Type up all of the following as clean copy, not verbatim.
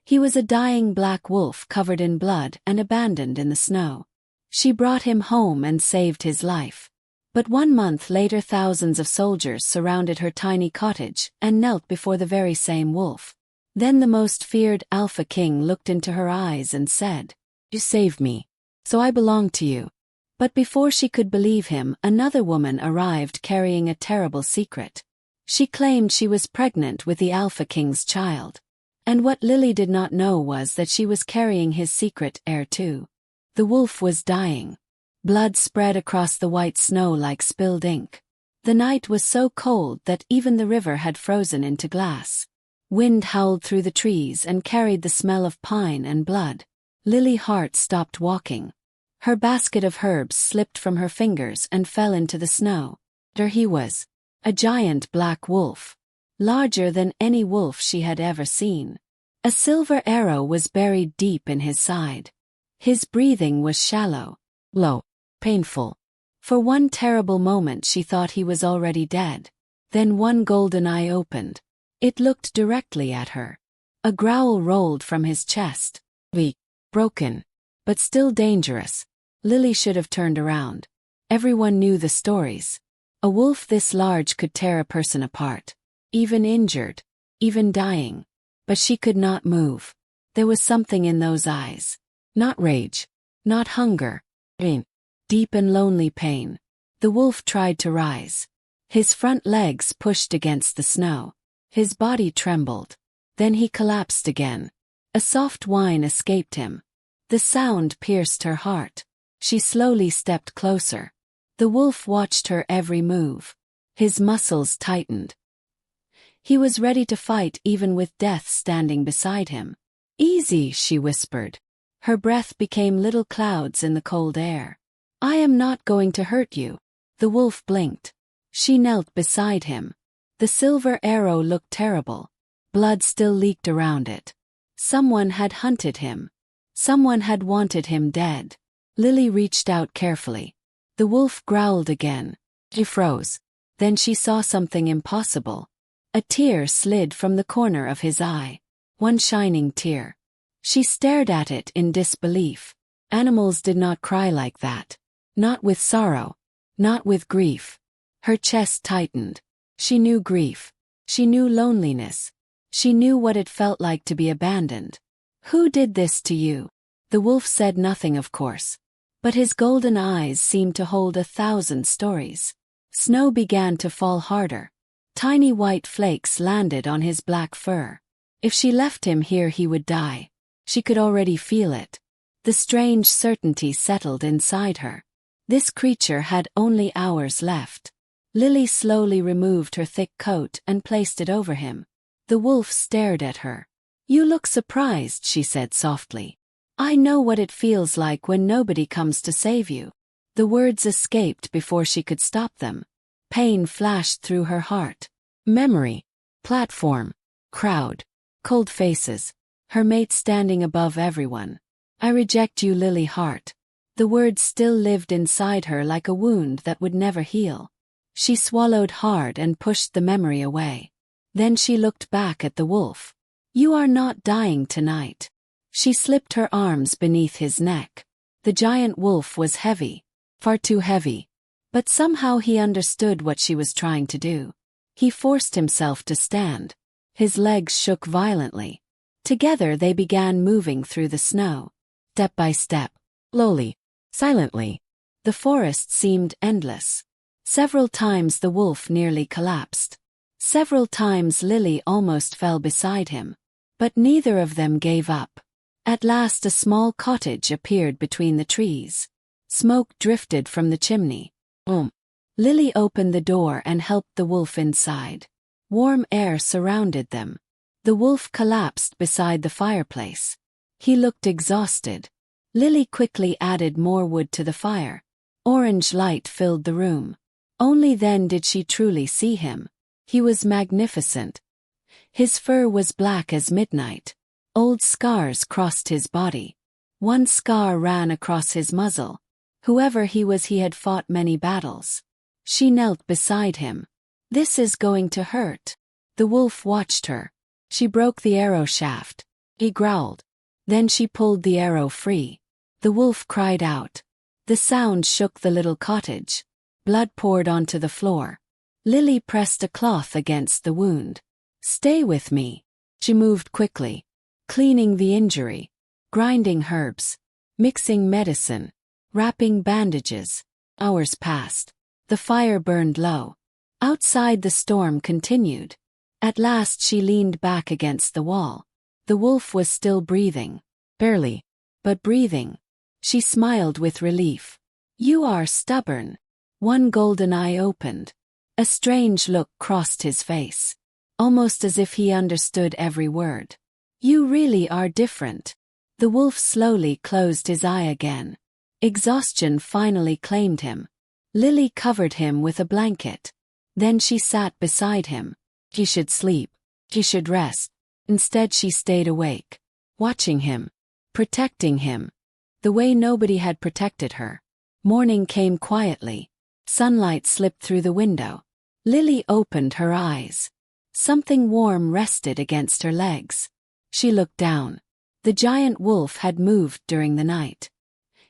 He was a dying black wolf covered in blood and abandoned in the snow. She brought him home and saved his life. But 1 month later thousands of soldiers surrounded her tiny cottage and knelt before the very same wolf. Then the most feared Alpha King looked into her eyes and said, "You saved me, so I belong to you." But before she could believe him, another woman arrived carrying a terrible secret. She claimed she was pregnant with the Alpha King's child. And what Lily did not know was that she was carrying his secret heir too. The wolf was dying. Blood spread across the white snow like spilled ink. The night was so cold that even the river had frozen into glass. Wind howled through the trees and carried the smell of pine and blood. Lily Hart stopped walking. Her basket of herbs slipped from her fingers and fell into the snow. There he was, a giant black wolf, larger than any wolf she had ever seen. A silver arrow was buried deep in his side. His breathing was shallow, low, painful. For one terrible moment she thought he was already dead. Then one golden eye opened. It looked directly at her. A growl rolled from his chest. Weak, broken, but still dangerous. Lily should have turned around. Everyone knew the stories. A wolf this large could tear a person apart, even injured, even dying. But she could not move. There was something in those eyes. Not rage, not hunger, pain, deep and lonely pain. The wolf tried to rise. His front legs pushed against the snow. His body trembled. Then he collapsed again. A soft whine escaped him. The sound pierced her heart. She slowly stepped closer. The wolf watched her every move. His muscles tightened. He was ready to fight even with death standing beside him. "Easy," she whispered. Her breath became little clouds in the cold air. "I am not going to hurt you." The wolf blinked. She knelt beside him. The silver arrow looked terrible. Blood still leaked around it. Someone had hunted him. Someone had wanted him dead. Lily reached out carefully. The wolf growled again. She froze. Then she saw something impossible. A tear slid from the corner of his eye. One shining tear. She stared at it in disbelief. Animals did not cry like that. Not with sorrow. Not with grief. Her chest tightened. She knew grief. She knew loneliness. She knew what it felt like to be abandoned. "Who did this to you?" The wolf said nothing, of course. But his golden eyes seemed to hold 1,000 stories. Snow began to fall harder. Tiny white flakes landed on his black fur. If she left him here he would die. She could already feel it. The strange certainty settled inside her. This creature had only hours left. Lily slowly removed her thick coat and placed it over him. The wolf stared at her. "You look surprised," she said softly. "I know what it feels like when nobody comes to save you." The words escaped before she could stop them. Pain flashed through her heart. Memory. Platform. Crowd. Cold faces. Her mate standing above everyone. "I reject you, Lily Hart." The words still lived inside her like a wound that would never heal. She swallowed hard and pushed the memory away. Then she looked back at the wolf. "You are not dying tonight." She slipped her arms beneath his neck. The giant wolf was heavy. Far too heavy. But somehow he understood what she was trying to do. He forced himself to stand. His legs shook violently. Together they began moving through the snow. Step by step. Slowly. Silently. The forest seemed endless. Several times the wolf nearly collapsed. Several times Lily almost fell beside him. But neither of them gave up. At last a small cottage appeared between the trees. Smoke drifted from the chimney. Lily opened the door and helped the wolf inside. Warm air surrounded them. The wolf collapsed beside the fireplace. He looked exhausted. Lily quickly added more wood to the fire. Orange light filled the room. Only then did she truly see him. He was magnificent. His fur was black as midnight. Old scars crossed his body. One scar ran across his muzzle. Whoever he was, he had fought many battles. She knelt beside him. "This is going to hurt." The wolf watched her. She broke the arrow shaft. he growled. Then she pulled the arrow free. The wolf cried out. The sound shook the little cottage. Blood poured onto the floor. Lily pressed a cloth against the wound. Stay with me. She moved quickly, cleaning the injury, grinding herbs, mixing medicine, wrapping bandages. Hours passed. The fire burned low. Outside the storm continued. At last she leaned back against the wall. The wolf was still breathing. Barely, but breathing. She smiled with relief. You are stubborn. One golden eye opened. A strange look crossed his face, almost as if he understood every word. You really are different. The wolf slowly closed his eye again. Exhaustion finally claimed him. Lily covered him with a blanket. Then she sat beside him. He should sleep. He should rest. Instead she stayed awake, watching him, protecting him, the way nobody had protected her. Morning came quietly. Sunlight slipped through the window. Lily opened her eyes. Something warm rested against her legs. She looked down. The giant wolf had moved during the night.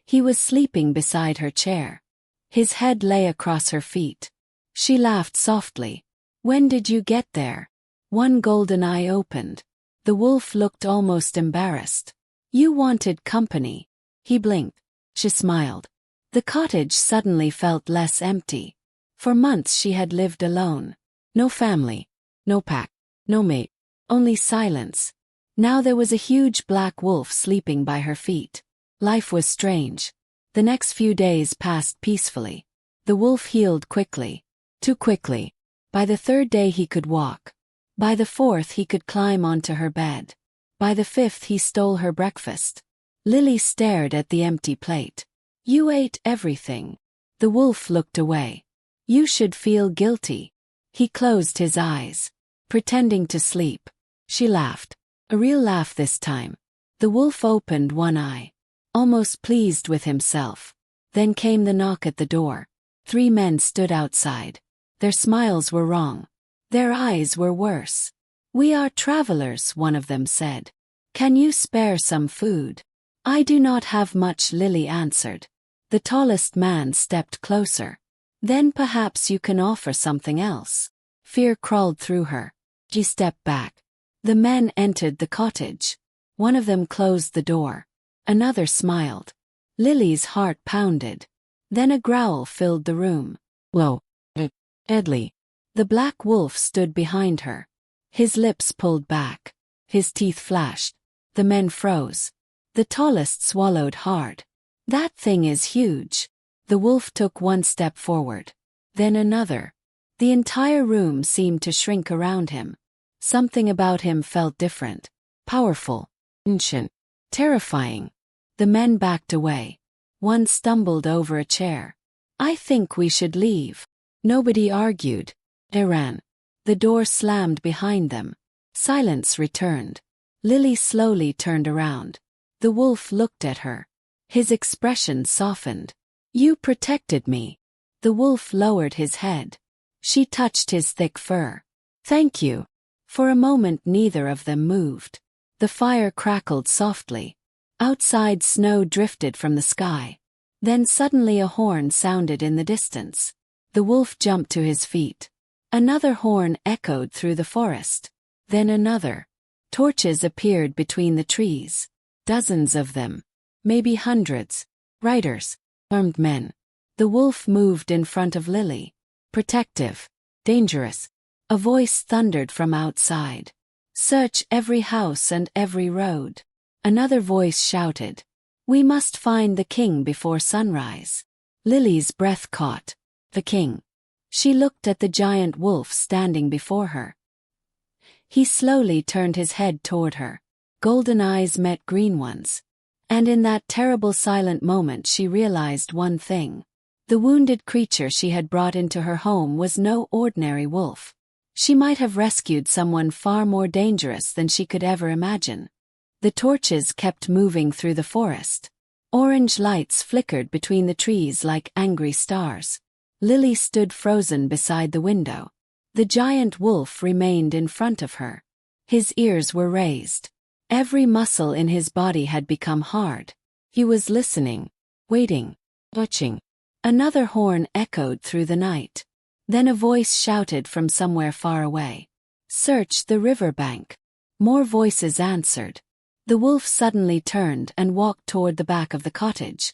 He was sleeping beside her chair. His head lay across her feet. She laughed softly. When did you get there? One golden eye opened. The wolf looked almost embarrassed. You wanted company. He blinked. She smiled. The cottage suddenly felt less empty. For months she had lived alone. No family, no pack, no mate, only silence. Now there was a huge black wolf sleeping by her feet. Life was strange. The next few days passed peacefully. The wolf healed quickly. Too quickly. By the third day he could walk. By the fourth he could climb onto her bed. By the fifth he stole her breakfast. Lily stared at the empty plate. You ate everything. The wolf looked away. You should feel guilty. He closed his eyes, pretending to sleep. She laughed. A real laugh this time. The wolf opened one eye, almost pleased with himself. Then came the knock at the door. 3 men stood outside. Their smiles were wrong. Their eyes were worse. We are travelers, one of them said. Can you spare some food? I do not have much, Lily answered. The tallest man stepped closer. Then perhaps you can offer something else. Fear crawled through her. She stepped back. The men entered the cottage. One of them closed the door. Another smiled. Lily's heart pounded. Then a growl filled the room. Whoa. Deadly. The black wolf stood behind her. His lips pulled back. His teeth flashed. The men froze. The tallest swallowed hard. That thing is huge. The wolf took one step forward. Then another. The entire room seemed to shrink around him. Something about him felt different. Powerful. Ancient. Terrifying. The men backed away. One stumbled over a chair. I think we should leave. Nobody argued. They ran. The door slammed behind them. Silence returned. Lily slowly turned around. The wolf looked at her. His expression softened. You protected me. The wolf lowered his head. She touched his thick fur. Thank you. For a moment neither of them moved. The fire crackled softly. Outside snow drifted from the sky. Then suddenly a horn sounded in the distance. The wolf jumped to his feet. Another horn echoed through the forest. Then another. Torches appeared between the trees. Dozens of them. Maybe hundreds. Riders. Armed men. The wolf moved in front of Lily. Protective. Dangerous. A voice thundered from outside. Search every house and every road. Another voice shouted. We must find the king before sunrise. Lily's breath caught. The king. She looked at the giant wolf standing before her. He slowly turned his head toward her. Golden eyes met green ones. And in that terrible silent moment she realized one thing. The wounded creature she had brought into her home was no ordinary wolf. She might have rescued someone far more dangerous than she could ever imagine. The torches kept moving through the forest. Orange lights flickered between the trees like angry stars. Lily stood frozen beside the window. The giant wolf remained in front of her. His ears were raised. Every muscle in his body had become hard. He was listening, waiting, watching. Another horn echoed through the night. Then a voice shouted from somewhere far away. "Search the riverbank." More voices answered. The wolf suddenly turned and walked toward the back of the cottage.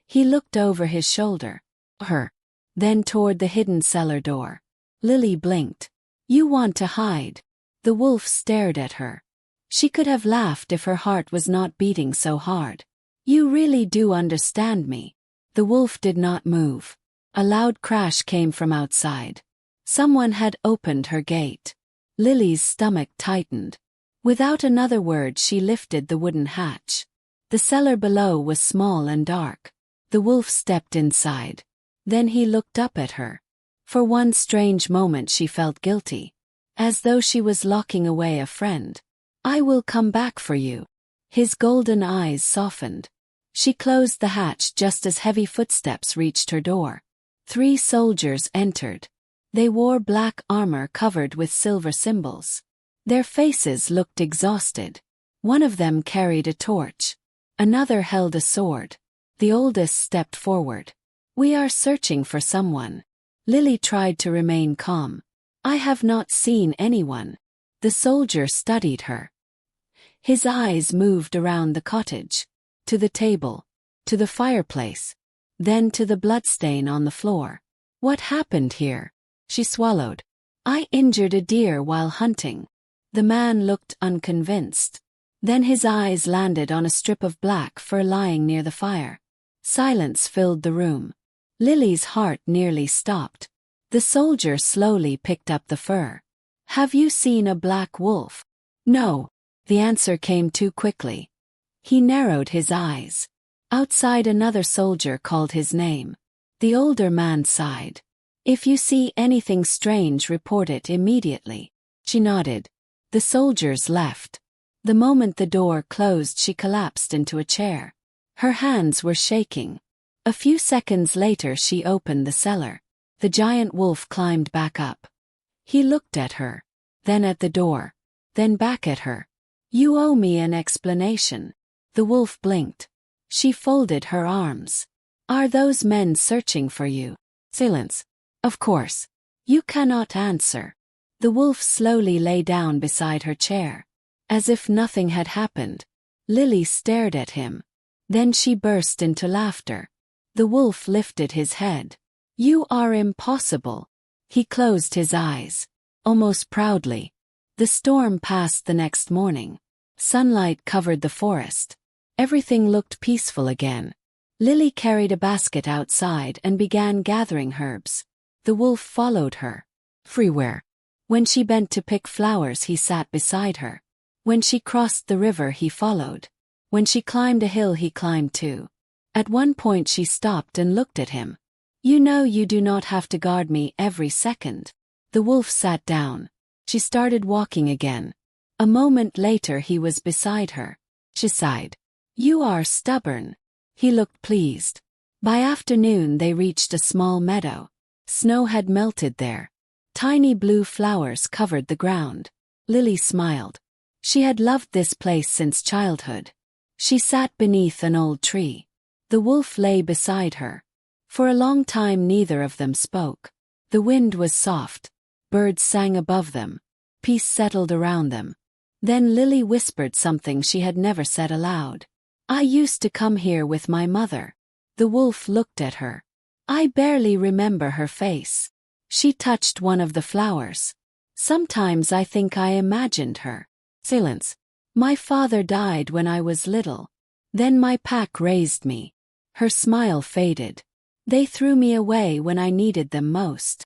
He looked over his shoulder. Her. Then toward the hidden cellar door. Lily blinked. "You want to hide?" The wolf stared at her. She could have laughed if her heart was not beating so hard. "You really do understand me." The wolf did not move. A loud crash came from outside. Someone had opened her gate. Lily's stomach tightened. Without another word, she lifted the wooden hatch. The cellar below was small and dark. The wolf stepped inside. Then he looked up at her. For one strange moment she felt guilty, as though she was locking away a friend. "I will come back for you." His golden eyes softened. She closed the hatch just as heavy footsteps reached her door. 3 soldiers entered. They wore black armor covered with silver symbols. Their faces looked exhausted. One of them carried a torch. Another held a sword. The oldest stepped forward. "We are searching for someone." Lily tried to remain calm. "I have not seen anyone." The soldier studied her. His eyes moved around the cottage, to the table, to the fireplace, then to the bloodstain on the floor. "What happened here?" She swallowed. "I injured a deer while hunting." The man looked unconvinced. Then his eyes landed on a strip of black fur lying near the fire. Silence filled the room. Lily's heart nearly stopped. The soldier slowly picked up the fur. "Have you seen a black wolf?" "No." The answer came too quickly. He narrowed his eyes. Outside, another soldier called his name. The older man sighed. "If you see anything strange, report it immediately." She nodded. The soldiers left. The moment the door closed, she collapsed into a chair. Her hands were shaking. A few seconds later she opened the cellar. The giant wolf climbed back up. He looked at her, then at the door, then back at her. "You owe me an explanation." The wolf blinked. She folded her arms. "Are those men searching for you?" Silence. "Of course. You cannot answer." The wolf slowly lay down beside her chair. As if nothing had happened, Lily stared at him. Then she burst into laughter. The wolf lifted his head. "You are impossible." He closed his eyes, almost proudly. The storm passed the next morning. Sunlight covered the forest. Everything looked peaceful again. Lily carried a basket outside and began gathering herbs. The wolf followed her. Everywhere. When she bent to pick flowers, he sat beside her. When she crossed the river, he followed. When she climbed a hill, he climbed too. At one point she stopped and looked at him. "You know you do not have to guard me every second." The wolf sat down. She started walking again. A moment later he was beside her. She sighed. "You are stubborn." He looked pleased. By afternoon they reached a small meadow. Snow had melted there. Tiny blue flowers covered the ground. Lily smiled. She had loved this place since childhood. She sat beneath an old tree. The wolf lay beside her. For a long time neither of them spoke. The wind was soft. Birds sang above them. Peace settled around them. Then Lily whispered something she had never said aloud. "I used to come here with my mother." The wolf looked at her. "I barely remember her face." She touched one of the flowers. "Sometimes I think I imagined her." Silence. "My father died when I was little. Then my pack raised me." Her smile faded. "They threw me away when I needed them most."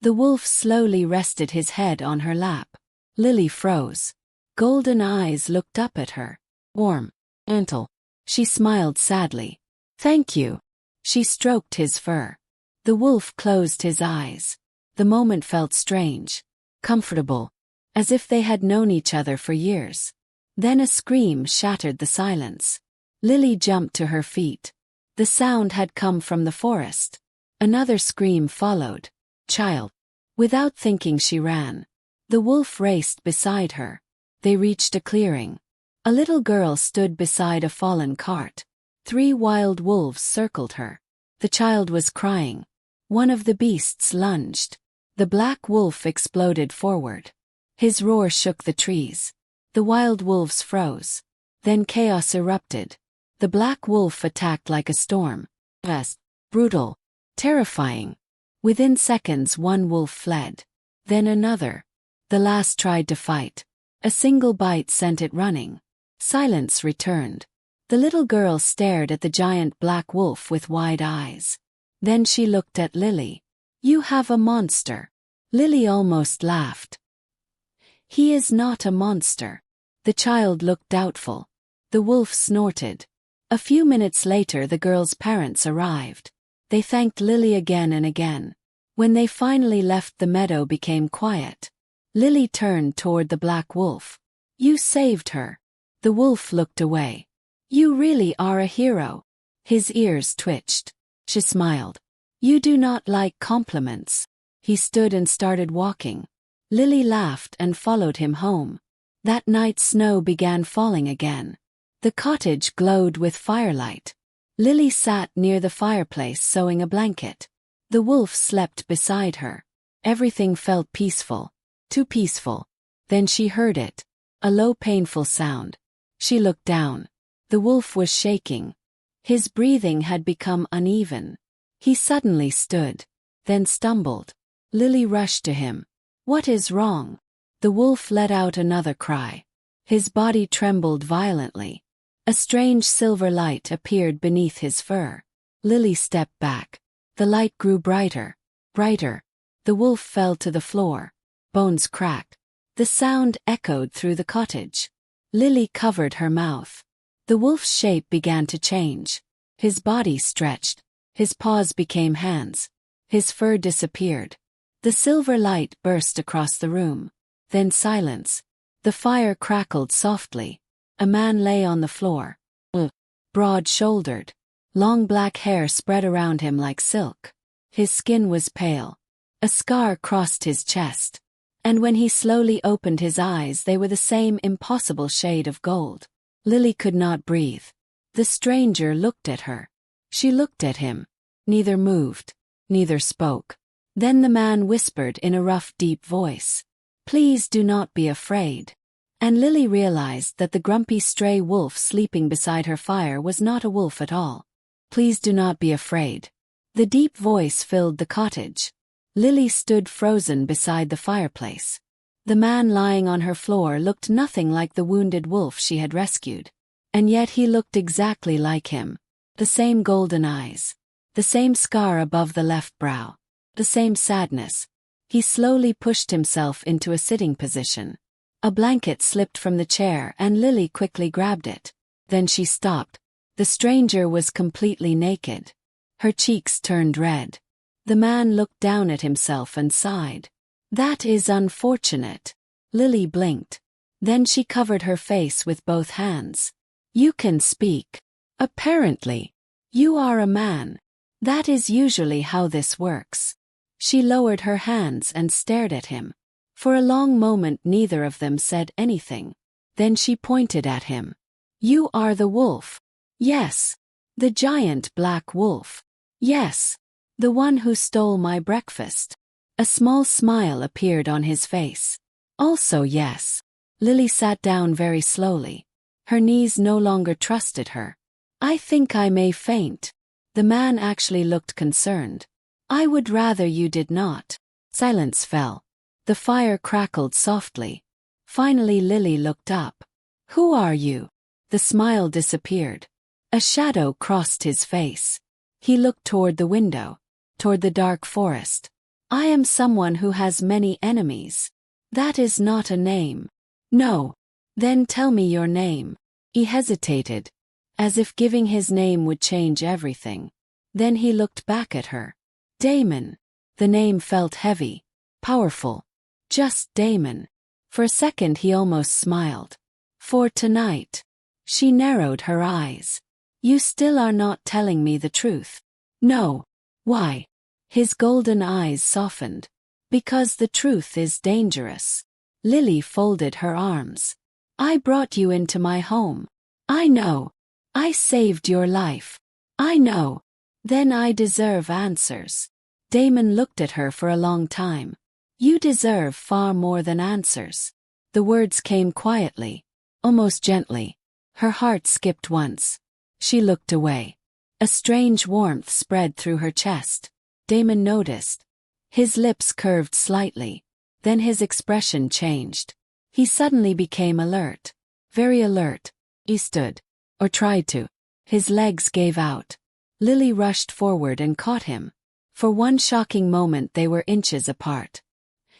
The wolf slowly rested his head on her lap. Lily froze. Golden eyes looked up at her. "Warm. Gentle." She smiled sadly. "Thank you." She stroked his fur. The wolf closed his eyes. The moment felt strange, comfortable, as if they had known each other for years. Then a scream shattered the silence. Lily jumped to her feet. The sound had come from the forest. Another scream followed. "Child." Without thinking she ran. The wolf raced beside her. They reached a clearing. A little girl stood beside a fallen cart. 3 wild wolves circled her. The child was crying. One of the beasts lunged. The black wolf exploded forward. His roar shook the trees. The wild wolves froze. Then chaos erupted. The black wolf attacked like a storm. Fast, brutal, terrifying. Within seconds, one wolf fled. Then another. The last tried to fight. A single bite sent it running. Silence returned. The little girl stared at the giant black wolf with wide eyes. Then she looked at Lily. "You have a monster." Lily almost laughed. "He is not a monster." The child looked doubtful. The wolf snorted. A few minutes later, the girl's parents arrived. They thanked Lily again and again. When they finally left, the meadow became quiet. Lily turned toward the black wolf. "You saved her." The wolf looked away. "You really are a hero." His ears twitched. She smiled. "You do not like compliments." He stood and started walking. Lily laughed and followed him home. That night, snow began falling again. The cottage glowed with firelight. Lily sat near the fireplace sewing a blanket. The wolf slept beside her. Everything felt peaceful. Too peaceful. Then she heard it. A low, painful sound. She looked down. The wolf was shaking. His breathing had become uneven. He suddenly stood. Then stumbled. Lily rushed to him. "What is wrong?" The wolf let out another cry. His body trembled violently. A strange silver light appeared beneath his fur. Lily stepped back. The light grew brighter. Brighter. The wolf fell to the floor. Bones cracked. The sound echoed through the cottage. Lily covered her mouth. The wolf's shape began to change. His body stretched. His paws became hands. His fur disappeared. The silver light burst across the room. Then silence. The fire crackled softly. A man lay on the floor. Broad-shouldered. Long black hair spread around him like silk. His skin was pale. A scar crossed his chest. And when he slowly opened his eyes, they were the same impossible shade of gold. Lily could not breathe. The stranger looked at her. She looked at him. Neither moved. Neither spoke. Then the man whispered in a rough, deep voice, "Please do not be afraid." And Lily realized that the grumpy stray wolf sleeping beside her fire was not a wolf at all. "Please do not be afraid." The deep voice filled the cottage. Lily stood frozen beside the fireplace. The man lying on her floor looked nothing like the wounded wolf she had rescued. And yet he looked exactly like him. The same golden eyes. The same scar above the left brow. The same sadness. He slowly pushed himself into a sitting position. A blanket slipped from the chair and Lily quickly grabbed it. Then she stopped. The stranger was completely naked. Her cheeks turned red. The man looked down at himself and sighed. "That is unfortunate." Lily blinked. Then she covered her face with both hands. "You can speak. Apparently. You are a man. That is usually how this works." She lowered her hands and stared at him. For a long moment neither of them said anything. Then she pointed at him. "You are the wolf." "Yes." "The giant black wolf." "Yes." "The one who stole my breakfast." A small smile appeared on his face. "Also yes." Lily sat down very slowly. Her knees no longer trusted her. "I think I may faint." The man actually looked concerned. "I would rather you did not." Silence fell. The fire crackled softly. Finally Lily looked up. "Who are you?" The smile disappeared. A shadow crossed his face. He looked toward the window. Toward the dark forest. "I am someone who has many enemies." "That is not a name." "No." "Then tell me your name." He hesitated, as if giving his name would change everything. Then he looked back at her. "Damon." The name felt heavy, powerful. Just Damon. For a second he almost smiled. "For tonight." She narrowed her eyes. "You still are not telling me the truth." "No." "Why?" His golden eyes softened. "Because the truth is dangerous." Lily folded her arms. I brought you into my home. I know. I saved your life. I know. Then I deserve answers. Damon looked at her for a long time. You deserve far more than answers. The words came quietly, almost gently. Her heart skipped once. She looked away. A strange warmth spread through her chest. Damon noticed. His lips curved slightly. Then his expression changed. He suddenly became alert. Very alert. He stood. Or tried to. His legs gave out. Lily rushed forward and caught him. For one shocking moment they were inches apart.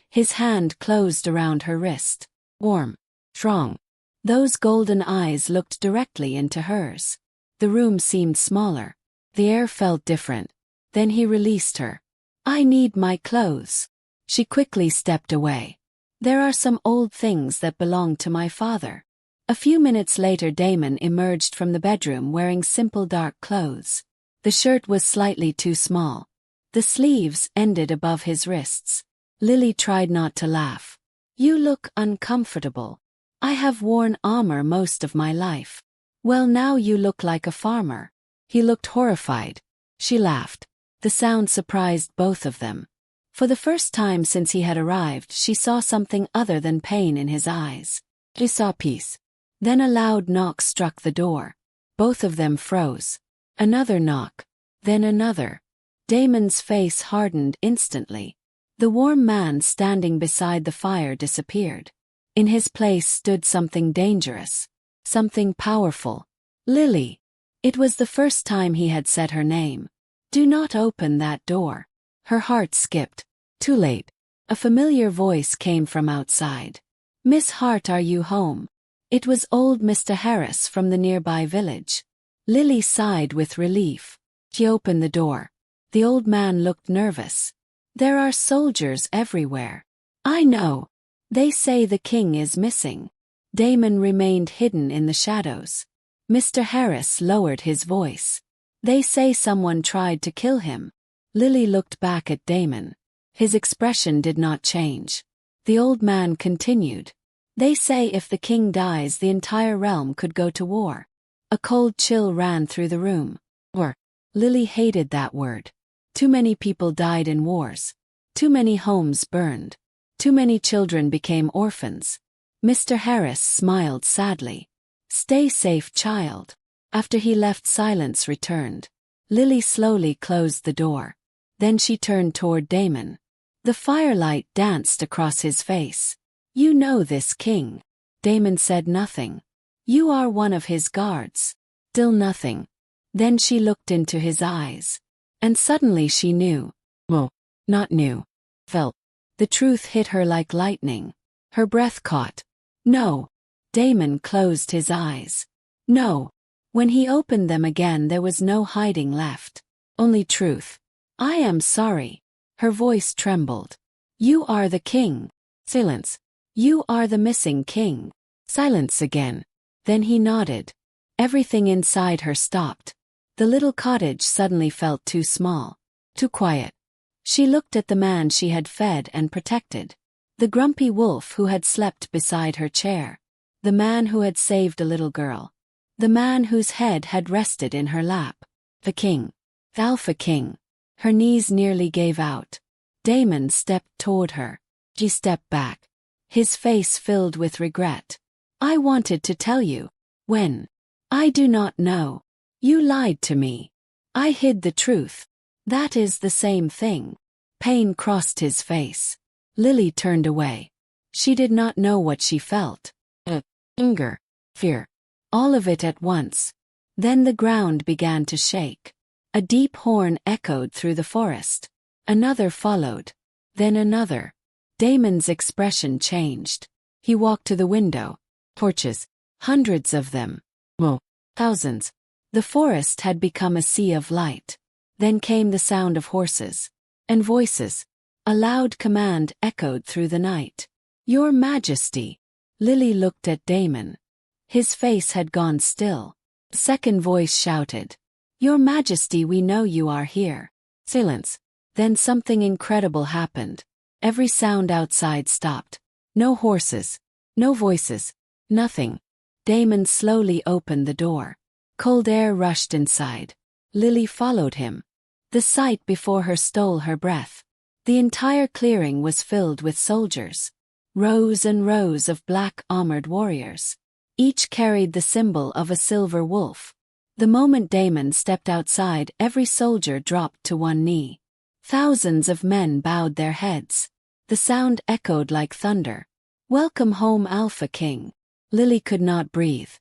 His hand closed around her wrist. Warm. Strong. Those golden eyes looked directly into hers. The room seemed smaller. The air felt different. Then he released her. I need my clothes. She quickly stepped away. There are some old things that belong to my father. A few minutes later Damon emerged from the bedroom wearing simple dark clothes. The shirt was slightly too small. The sleeves ended above his wrists. Lily tried not to laugh. You look uncomfortable. I have worn armor most of my life. Well, now you look like a farmer. He looked horrified. She laughed. The sound surprised both of them. For the first time since he had arrived, she saw something other than pain in his eyes. She saw peace. Then a loud knock struck the door. Both of them froze. Another knock. Then another. Damon's face hardened instantly. The warm man standing beside the fire disappeared. In his place stood something dangerous. Something powerful. Lily. It was the first time he had said her name. Do not open that door. Her heart skipped. Too late. A familiar voice came from outside. Miss Hart, are you home? It was old Mr. Harris from the nearby village. Lily sighed with relief. She opened the door. The old man looked nervous. There are soldiers everywhere. I know. They say the king is missing. Damon remained hidden in the shadows. Mr. Harris lowered his voice. They say someone tried to kill him. Lily looked back at Damon. His expression did not change. The old man continued. They say if the king dies, the entire realm could go to war. A cold chill ran through the room. War. Lily hated that word. Too many people died in wars. Too many homes burned. Too many children became orphans. Mr. Harris smiled sadly. Stay safe, child. After he left, silence returned. Lily slowly closed the door. Then she turned toward Damon. The firelight danced across his face. You know this king. Damon said nothing. You are one of his guards. Still nothing. Then she looked into his eyes. And suddenly she knew. Well, not knew. Felt. The truth hit her like lightning. Her breath caught. No. Damon closed his eyes. No. When he opened them again, there was no hiding left. Only truth. I am sorry. Her voice trembled. You are the king. Silence. You are the missing king. Silence again. Then he nodded. Everything inside her stopped. The little cottage suddenly felt too small. Too quiet. She looked at the man she had fed and protected. The grumpy wolf who had slept beside her chair. The man who had saved a little girl. The man whose head had rested in her lap. The king. The Alpha King. Her knees nearly gave out. Damon stepped toward her. She stepped back. His face filled with regret. I wanted to tell you. When? I do not know. You lied to me. I hid the truth. That is the same thing. Pain crossed his face. Lily turned away. She did not know what she felt. Anger. Fear. All of it at once. Then the ground began to shake. A deep horn echoed through the forest. Another followed. Then another. Damon's expression changed. He walked to the window. Torches. Hundreds of them. Well, thousands. The forest had become a sea of light. Then came the sound of horses. And voices. A loud command echoed through the night. Your Majesty. Lily looked at Damon. His face had gone still. The second voice shouted. Your Majesty, we know you are here. Silence. Then something incredible happened. Every sound outside stopped. No horses. No voices. Nothing. Damon slowly opened the door. Cold air rushed inside. Lily followed him. The sight before her stole her breath. The entire clearing was filled with soldiers. Rows and rows of black armored warriors. Each carried the symbol of a silver wolf. The moment Damon stepped outside, every soldier dropped to one knee. Thousands of men bowed their heads. The sound echoed like thunder. "Welcome home, Alpha King." Lily could not breathe.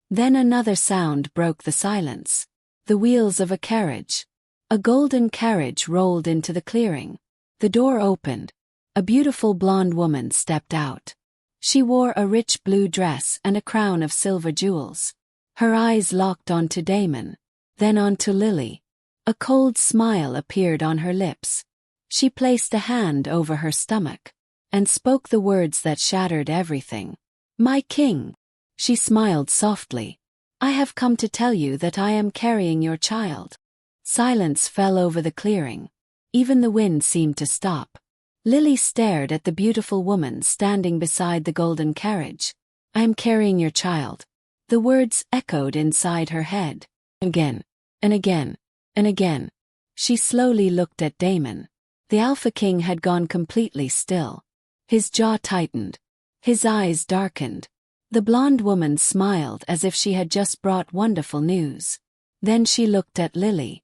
Then another sound broke the silence. The wheels of a carriage. A golden carriage rolled into the clearing. The door opened. A beautiful blonde woman stepped out. She wore a rich blue dress and a crown of silver jewels. Her eyes locked onto Damon, then onto Lily. A cold smile appeared on her lips. She placed a hand over her stomach and spoke the words that shattered everything. "My king." She smiled softly. "I have come to tell you that I am carrying your child." Silence fell over the clearing. Even the wind seemed to stop. Lily stared at the beautiful woman standing beside the golden carriage. "I am carrying your child." The words echoed inside her head. Again, and again, and again. She slowly looked at Damon. The Alpha King had gone completely still. His jaw tightened. His eyes darkened. The blonde woman smiled as if she had just brought wonderful news. Then she looked at Lily.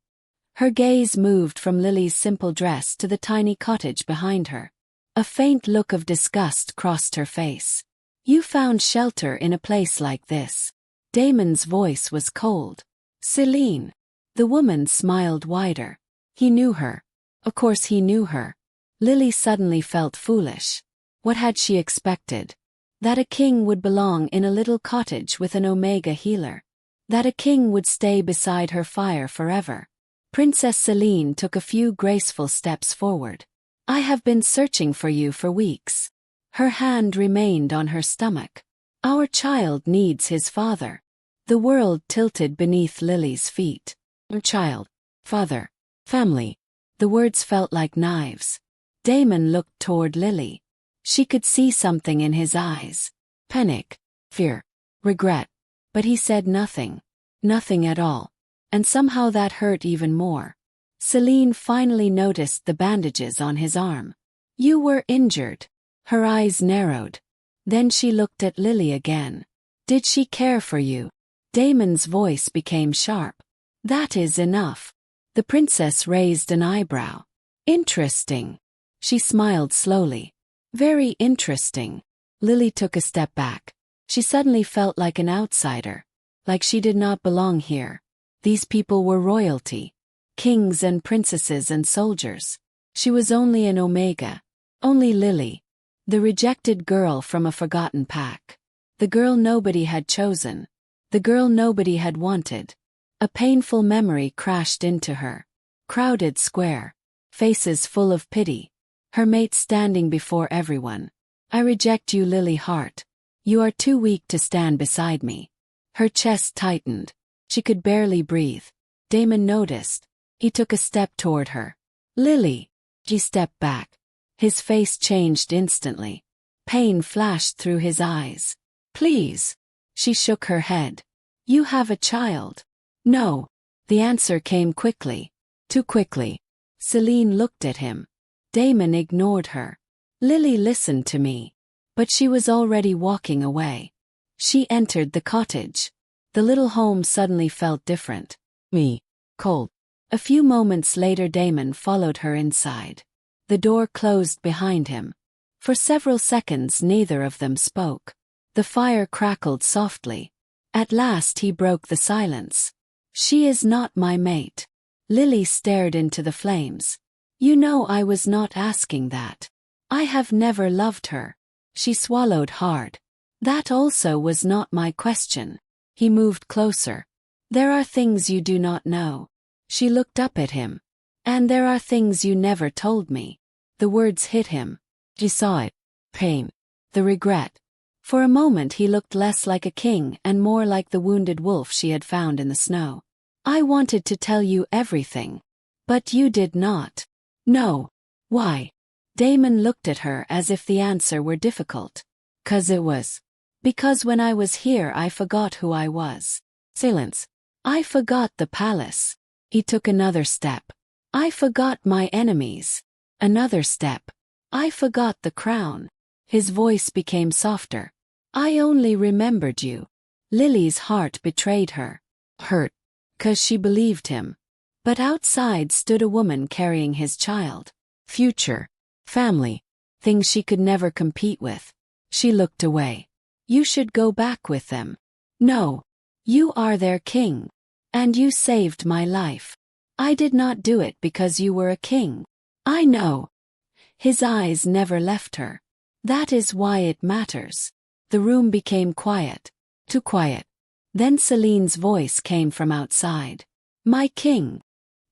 Her gaze moved from Lily's simple dress to the tiny cottage behind her. A faint look of disgust crossed her face. "You found shelter in a place like this." Damon's voice was cold. "Celine." The woman smiled wider. He knew her. Of course he knew her. Lily suddenly felt foolish. What had she expected? That a king would belong in a little cottage with an Omega healer. That a king would stay beside her fire forever. Princess Celine took a few graceful steps forward. "I have been searching for you for weeks." Her hand remained on her stomach. "Our child needs his father." The world tilted beneath Lily's feet. Child, father, family. The words felt like knives. Damon looked toward Lily. She could see something in his eyes. Panic, fear, regret. But he said nothing. Nothing at all. And somehow that hurt even more. Celine finally noticed the bandages on his arm. "You were injured." Her eyes narrowed. Then she looked at Lily again. "Did she care for you?" Damon's voice became sharp. "That is enough." The princess raised an eyebrow. "Interesting." She smiled slowly. "Very interesting." Lily took a step back. She suddenly felt like an outsider. Like she did not belong here. These people were royalty. Kings and princesses and soldiers. She was only an Omega. Only Lily. The rejected girl from a forgotten pack. The girl nobody had chosen. The girl nobody had wanted. A painful memory crashed into her. Crowded square. Faces full of pity. Her mate standing before everyone. "I reject you, Lily Hart. You are too weak to stand beside me." Her chest tightened. She could barely breathe. Damon noticed. He took a step toward her. "Lily." She stepped back. His face changed instantly. Pain flashed through his eyes. "Please." She shook her head. "You have a child." "No." The answer came quickly. Too quickly. Celine looked at him. Damon ignored her. "Lily, listen to me." But she was already walking away. She entered the cottage. The little home suddenly felt different. Cold. A few moments later Damon followed her inside. The door closed behind him. For several seconds neither of them spoke. The fire crackled softly. At last he broke the silence. "She is not my mate." Lily stared into the flames. "You know I was not asking that. I have never loved her." She swallowed hard. "That also was not my question." He moved closer. "There are things you do not know." She looked up at him. "And there are things you never told me." The words hit him. She saw it. Pain. The regret. For a moment he looked less like a king and more like the wounded wolf she had found in the snow. "I wanted to tell you everything. But you did not." "No." "Why?" Damon looked at her as if the answer were difficult. "'Cause it was Because when I was here I forgot who I was. Silence. I forgot the palace. He took another step. I forgot my enemies. Another step. I forgot the crown. His voice became softer. I only remembered you. Lily's heart betrayed her. Hurt. 'Cause she believed him. But outside stood a woman carrying his child. Future. Family. Things she could never compete with. She looked away. You should go back with them. No. You are their king. And you saved my life. I did not do it because you were a king. I know. His eyes never left her. That is why it matters. The room became quiet. Too quiet. Then Celine's voice came from outside. My king.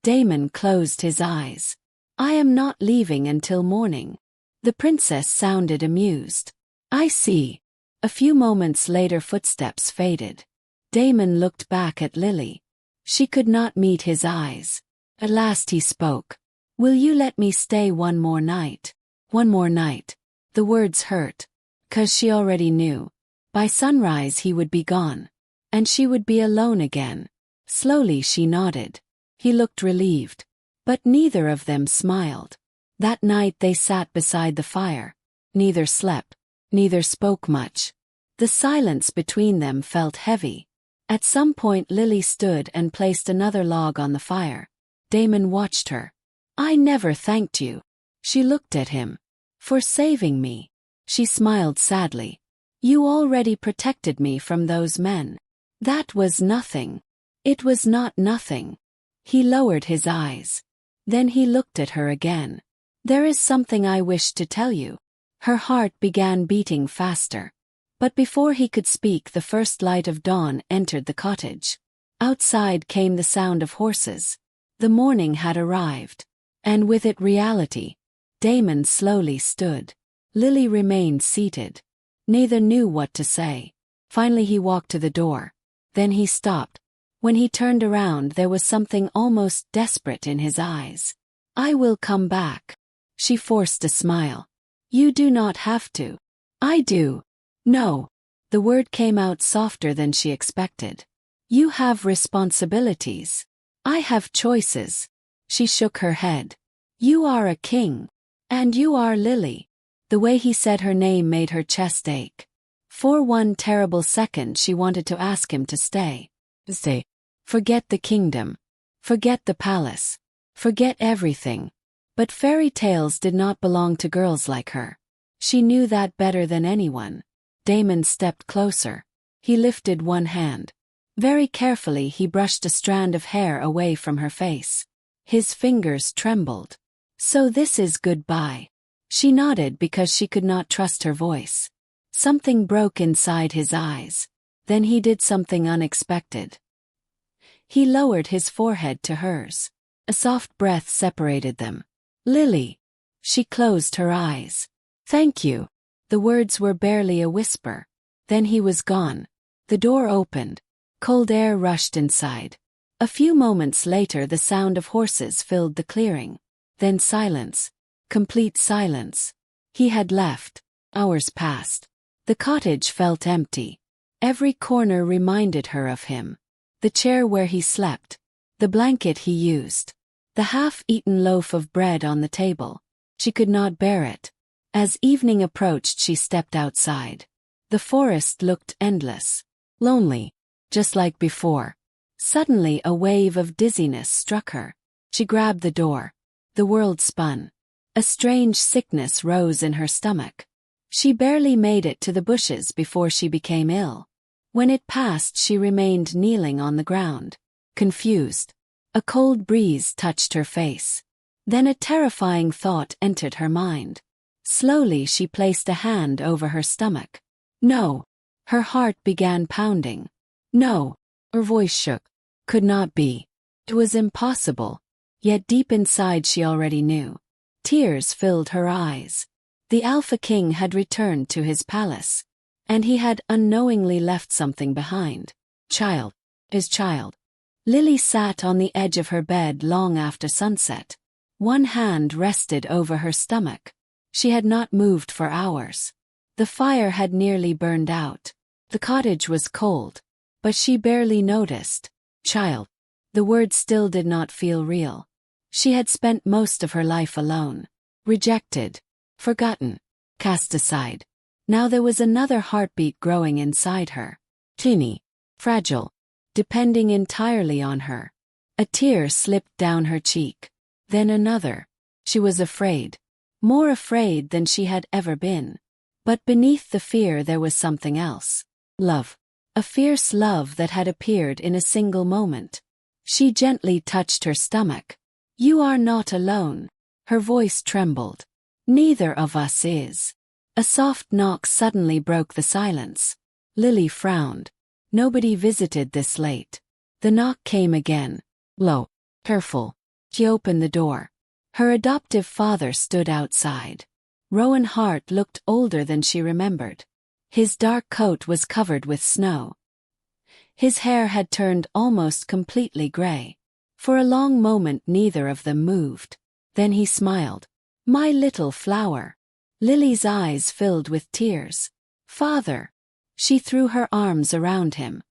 Damon closed his eyes. I am not leaving until morning. The princess sounded amused. I see. A few moments later footsteps faded. Damon looked back at Lily. She could not meet his eyes. At last he spoke. Will you let me stay one more night? One more night. The words hurt. 'Cause she already knew. By sunrise he would be gone. And she would be alone again. Slowly she nodded. He looked relieved. But neither of them smiled. That night they sat beside the fire. Neither slept. Neither spoke much. The silence between them felt heavy. At some point Lily stood and placed another log on the fire. Damon watched her. I never thanked you. She looked at him. For saving me. She smiled sadly. You already protected me from those men. That was nothing. It was not nothing. He lowered his eyes. Then he looked at her again. There is something I wish to tell you. Her heart began beating faster. But before he could speak, the first light of dawn entered the cottage. Outside came the sound of horses. The morning had arrived. And with it reality. Damon slowly stood. Lily remained seated. Neither knew what to say. Finally he walked to the door. Then he stopped. When he turned around there was something almost desperate in his eyes. I will come back. She forced a smile. You do not have to. I do. No. The word came out softer than she expected. You have responsibilities. I have choices. She shook her head. You are a king. And you are Lily. The way he said her name made her chest ache. For one terrible second she wanted to ask him to stay. Stay. Forget the kingdom. Forget the palace. Forget everything. But fairy tales did not belong to girls like her. She knew that better than anyone. Damon stepped closer. He lifted one hand. Very carefully he brushed a strand of hair away from her face. His fingers trembled. So this is goodbye. She nodded because she could not trust her voice. Something broke inside his eyes. Then he did something unexpected. He lowered his forehead to hers. A soft breath separated them. Lily. She closed her eyes. Thank you. The words were barely a whisper. Then he was gone. The door opened. Cold air rushed inside. A few moments later the sound of horses filled the clearing. Then silence. Complete silence. He had left. Hours passed. The cottage felt empty. Every corner reminded her of him. The chair where he slept. The blanket he used. The half-eaten loaf of bread on the table. She could not bear it. As evening approached she stepped outside. The forest looked endless. Lonely. Just like before. Suddenly a wave of dizziness struck her. She grabbed the door. The world spun. A strange sickness rose in her stomach. She barely made it to the bushes before she became ill. When it passed she remained kneeling on the ground. Confused. A cold breeze touched her face. Then a terrifying thought entered her mind. Slowly she placed a hand over her stomach. No. Her heart began pounding. No. Her voice shook. Could not be. It was impossible. Yet deep inside she already knew. Tears filled her eyes. The Alpha King had returned to his palace. And he had unknowingly left something behind. Child. His child. Lily sat on the edge of her bed long after sunset. One hand rested over her stomach. She had not moved for hours. The fire had nearly burned out. The cottage was cold, but she barely noticed. Child. The word still did not feel real. She had spent most of her life alone. Rejected. Forgotten. Cast aside. Now there was another heartbeat growing inside her. Teeny. Fragile. Depending entirely on her. A tear slipped down her cheek. Then another. She was afraid. More afraid than she had ever been. But beneath the fear there was something else. Love. A fierce love that had appeared in a single moment. She gently touched her stomach. You are not alone. Her voice trembled. Neither of us is. A soft knock suddenly broke the silence. Lily frowned. Nobody visited this late. The knock came again. Low. Careful. She opened the door. Her adoptive father stood outside. Rowan Hart looked older than she remembered. His dark coat was covered with snow. His hair had turned almost completely gray. For a long moment neither of them moved. Then he smiled. My little flower. Lily's eyes filled with tears. Father. She threw her arms around him.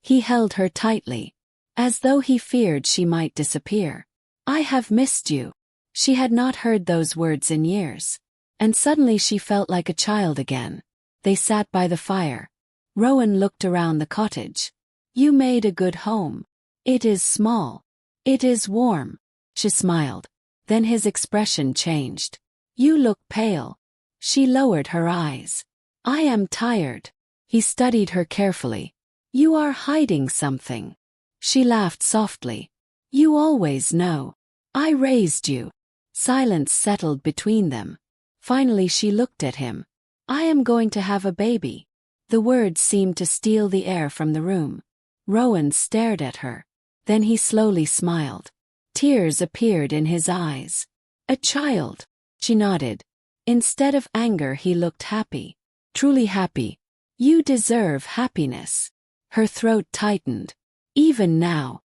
He held her tightly, as though he feared she might disappear. I have missed you. She had not heard those words in years. And suddenly she felt like a child again. They sat by the fire. Rowan looked around the cottage. You made a good home. It is small. It is warm. She smiled. Then his expression changed. You look pale. She lowered her eyes. I am tired. He studied her carefully. You are hiding something. She laughed softly. You always know. I raised you. Silence settled between them. Finally she looked at him. I am going to have a baby. The words seemed to steal the air from the room. Rowan stared at her. Then he slowly smiled. Tears appeared in his eyes. A child. She nodded. Instead of anger he looked happy. Truly happy. You deserve happiness. Her throat tightened. Even now.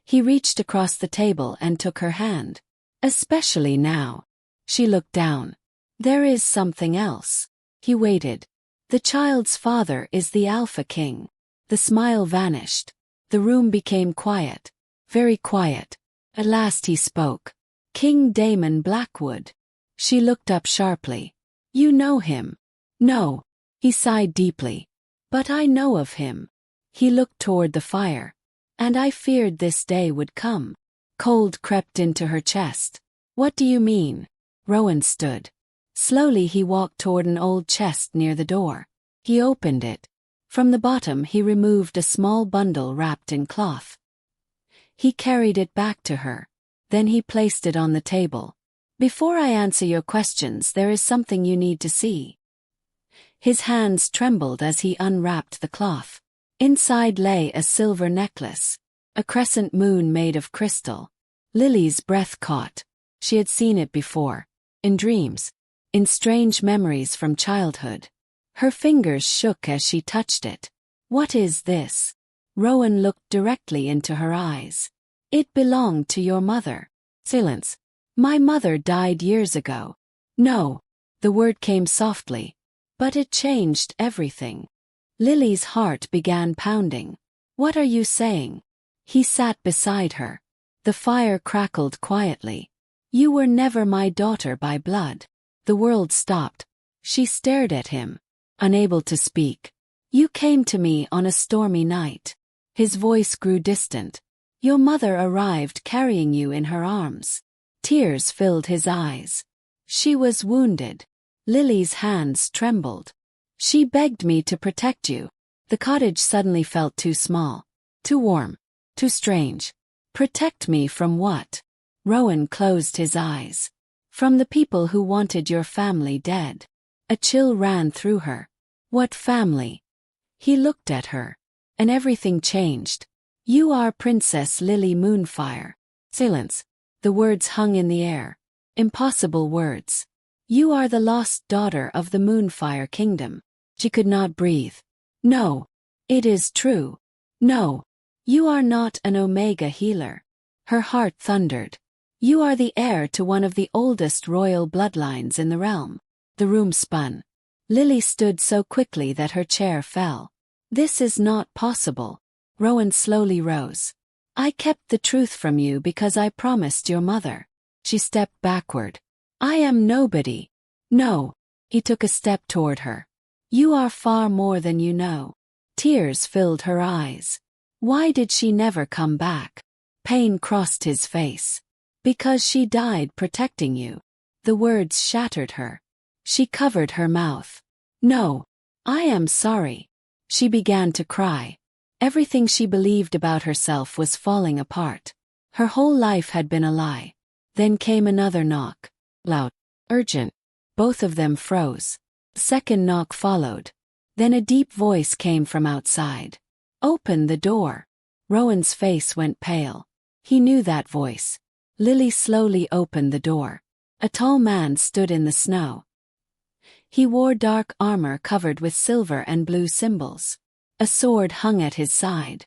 He reached across the table and took her hand. Especially now. She looked down. There is something else. He waited. The child's father is the Alpha King. The smile vanished. The room became quiet. Very quiet. At last he spoke. King Damon Blackwood. She looked up sharply. You know him? No. He sighed deeply. But I know of him. He looked toward the fire. And I feared this day would come. Cold crept into her chest. What do you mean? Rowan stood. Slowly he walked toward an old chest near the door. He opened it. From the bottom he removed a small bundle wrapped in cloth. He carried it back to her. Then he placed it on the table. Before I answer your questions, there is something you need to see. His hands trembled as he unwrapped the cloth. Inside lay a silver necklace. A crescent moon made of crystal. Lily's breath caught. She had seen it before. In dreams. In strange memories from childhood. Her fingers shook as she touched it. What is this? Rowan looked directly into her eyes. It belonged to your mother. Silence. My mother died years ago. No. The word came softly. But it changed everything. Lily's heart began pounding. What are you saying? He sat beside her. The fire crackled quietly. You were never my daughter by blood. The world stopped. She stared at him, unable to speak. You came to me on a stormy night. His voice grew distant. Your mother arrived carrying you in her arms. Tears filled his eyes. She was wounded. Lily's hands trembled. She begged me to protect you. The cottage suddenly felt too small. Too warm. Too strange. Protect me from what? Rowan closed his eyes. From the people who wanted your family dead. A chill ran through her. What family? He looked at her. And everything changed. You are Princess Lily Moonfire. Silence. The words hung in the air. Impossible words. You are the lost daughter of the Moonfire Kingdom. She could not breathe. No. It is true. No. You are not an Omega healer. Her heart thundered. You are the heir to one of the oldest royal bloodlines in the realm. The room spun. Lily stood so quickly that her chair fell. This is not possible. Rowan slowly rose. I kept the truth from you because I promised your mother. She stepped backward. I am nobody. No. He took a step toward her. You are far more than you know. Tears filled her eyes. Why did she never come back? Pain crossed his face. Because she died protecting you. The words shattered her. She covered her mouth. No. I am sorry. She began to cry. Everything she believed about herself was falling apart. Her whole life had been a lie. Then came another knock. Loud. Urgent. Both of them froze. The second knock followed. Then a deep voice came from outside. Open the door. Rowan's face went pale. He knew that voice. Lily slowly opened the door. A tall man stood in the snow. He wore dark armor covered with silver and blue symbols. A sword hung at his side.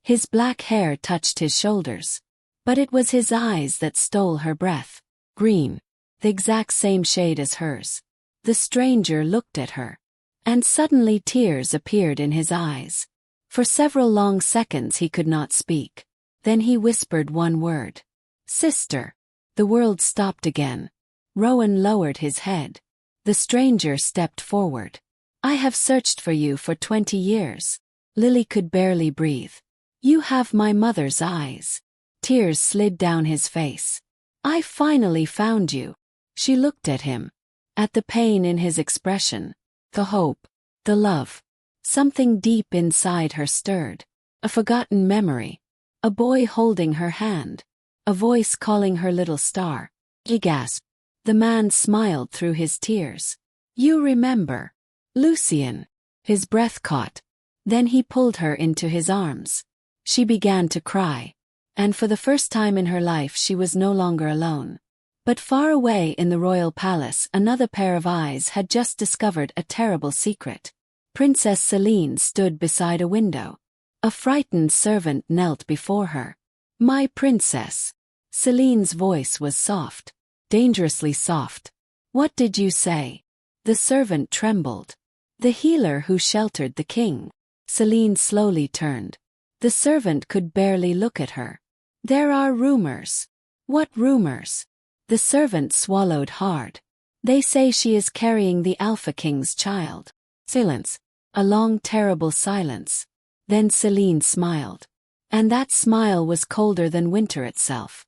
His black hair touched his shoulders. But it was his eyes that stole her breath. Green. The exact same shade as hers. The stranger looked at her. And suddenly tears appeared in his eyes. For several long seconds he could not speak. Then he whispered one word. Sister. The world stopped again. Rowan lowered his head. The stranger stepped forward. I have searched for you for 20 years. Lily could barely breathe. You have my mother's eyes. Tears slid down his face. I finally found you. She looked at him. At the pain in his expression. The hope. The love. Something deep inside her stirred. A forgotten memory. A boy holding her hand. A voice calling her little star. He gasped. The man smiled through his tears. You remember. Lucian. His breath caught. Then he pulled her into his arms. She began to cry. And for the first time in her life she was no longer alone. But far away in the royal palace another pair of eyes had just discovered a terrible secret. Princess Celine stood beside a window. A frightened servant knelt before her. My princess. Celine's voice was soft. Dangerously soft. What did you say? The servant trembled. The healer who sheltered the king. Celine slowly turned. The servant could barely look at her. There are rumors. What rumors? The servant swallowed hard. They say she is carrying the Alpha King's child. Silence. A long terrible silence. Then Celine smiled. And that smile was colder than winter itself.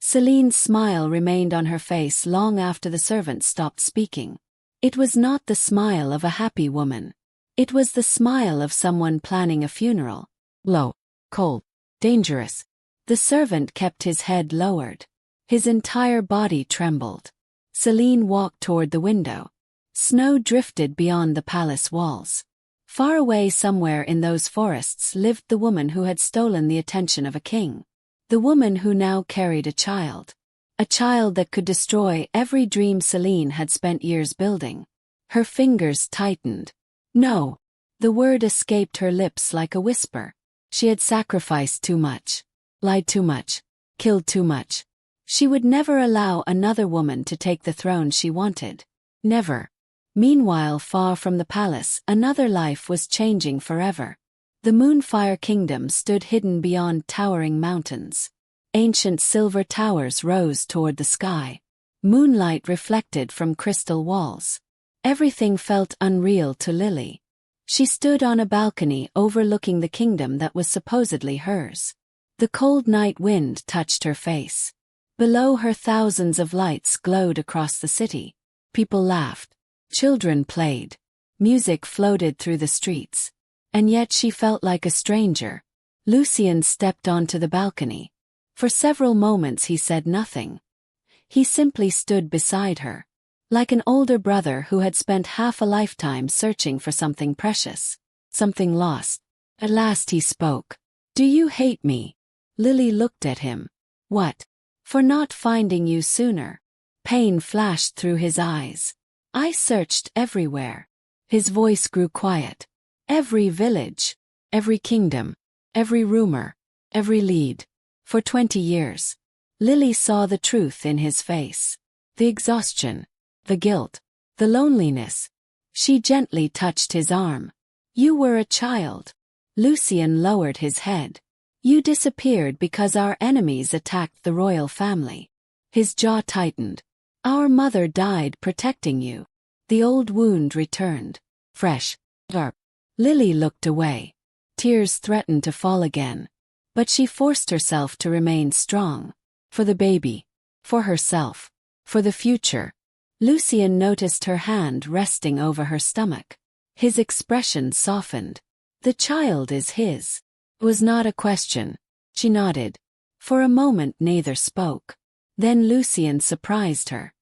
Celine's smile remained on her face long after the servant stopped speaking. It was not the smile of a happy woman. It was the smile of someone planning a funeral. Low, cold, dangerous. The servant kept his head lowered. His entire body trembled. Celine walked toward the window. Snow drifted beyond the palace walls. Far away somewhere in those forests lived the woman who had stolen the attention of a king. The woman who now carried a child. A child that could destroy every dream Celine had spent years building. Her fingers tightened. No. The word escaped her lips like a whisper. She had sacrificed too much. Lied too much. Killed too much. She would never allow another woman to take the throne she wanted. Never. Meanwhile, far from the palace, another life was changing forever. The Moonfire Kingdom stood hidden beyond towering mountains. Ancient silver towers rose toward the sky. Moonlight reflected from crystal walls. Everything felt unreal to Lily. She stood on a balcony overlooking the kingdom that was supposedly hers. The cold night wind touched her face. Below her thousands of lights glowed across the city. People laughed. Children played. Music floated through the streets. And yet she felt like a stranger. Lucian stepped onto the balcony. For several moments he said nothing. He simply stood beside her. Like an older brother who had spent half a lifetime searching for something precious. Something lost. At last he spoke. Do you hate me? Lily looked at him. What? For not finding you sooner. Pain flashed through his eyes. I searched everywhere. His voice grew quiet. Every village. Every kingdom. Every rumor. Every lead. For 20 years. Lily saw the truth in his face. The exhaustion. The guilt. The loneliness. She gently touched his arm. You were a child. Lucian lowered his head. You disappeared because our enemies attacked the royal family. His jaw tightened. Our mother died protecting you. The old wound returned. Fresh. Sharp. Lily looked away. Tears threatened to fall again. But she forced herself to remain strong. For the baby. For herself. For the future. Lucian noticed her hand resting over her stomach. His expression softened. The child is his. It was not a question. She nodded. For a moment neither spoke. Then Lucian surprised her.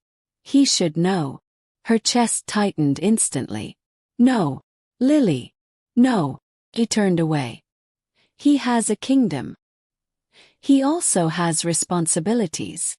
He should know. Her chest tightened instantly. No. Lily. No. He turned away. He has a kingdom. He also has responsibilities.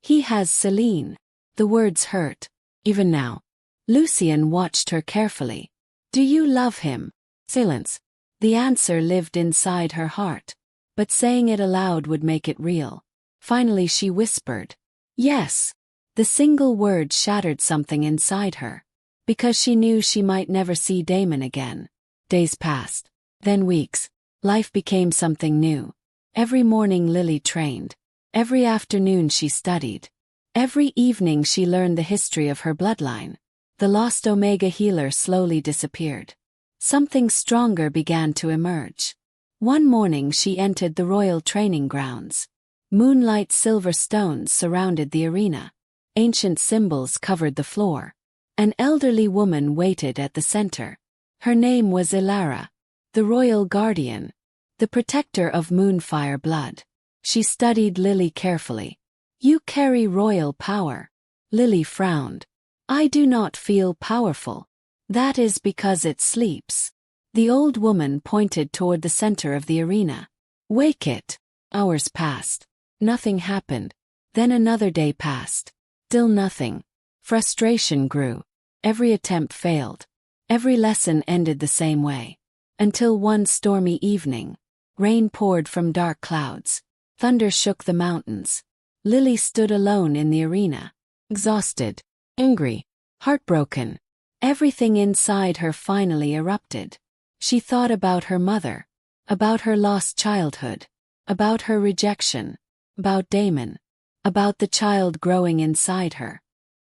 He has Celine. The words hurt. Even now. Lucian watched her carefully. Do you love him? Silence. The answer lived inside her heart. But saying it aloud would make it real. Finally she whispered. Yes. The single word shattered something inside her. Because she knew she might never see Damon again. Days passed. Then weeks. Life became something new. Every morning Lily trained. Every afternoon she studied. Every evening she learned the history of her bloodline. The lost Omega healer slowly disappeared. Something stronger began to emerge. One morning she entered the royal training grounds. Moonlight silver stones surrounded the arena. Ancient symbols covered the floor. An elderly woman waited at the center. Her name was Ilara, the royal guardian, the protector of Moonfire blood. She studied Lily carefully. You carry royal power. Lily frowned. I do not feel powerful. That is because it sleeps. The old woman pointed toward the center of the arena. Wake it. Hours passed. Nothing happened. Then another day passed. Still nothing. Frustration grew. Every attempt failed. Every lesson ended the same way. Until one stormy evening. Rain poured from dark clouds. Thunder shook the mountains. Lily stood alone in the arena. Exhausted. Angry. Heartbroken. Everything inside her finally erupted. She thought about her mother. About her lost childhood. About her rejection. About Damon. About the child growing inside her.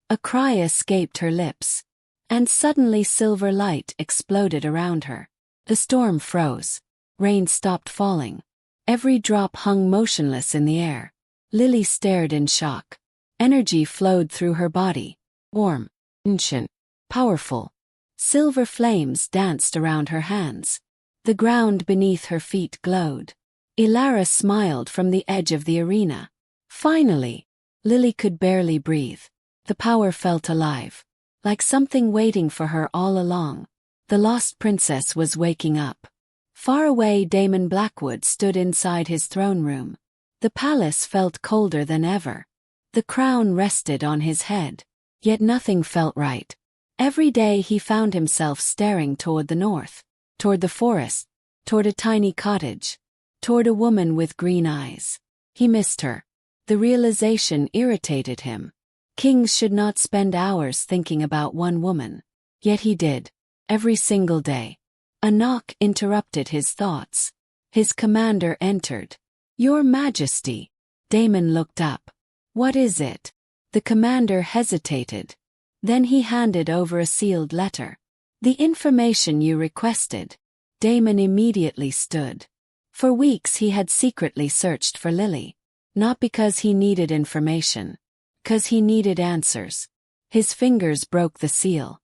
A cry escaped her lips. And suddenly silver light exploded around her. The storm froze. Rain stopped falling. Every drop hung motionless in the air. Lily stared in shock. Energy flowed through her body. Warm. Ancient. Powerful. Silver flames danced around her hands. The ground beneath her feet glowed. Ilara smiled from the edge of the arena. Finally. Lily could barely breathe. The power felt alive. Like something waiting for her all along. The lost princess was waking up. Far away Damon Blackwood stood inside his throne room. The palace felt colder than ever. The crown rested on his head. Yet nothing felt right. Every day he found himself staring toward the north. Toward the forest. Toward a tiny cottage. Toward a woman with green eyes. He missed her. The realization irritated him. Kings should not spend hours thinking about one woman. Yet he did. Every single day. A knock interrupted his thoughts. His commander entered. Your Majesty. Damon looked up. What is it? The commander hesitated. Then he handed over a sealed letter. The information you requested. Damon immediately stood. For weeks he had secretly searched for Lily. Not because he needed information. Because he needed answers. His fingers broke the seal.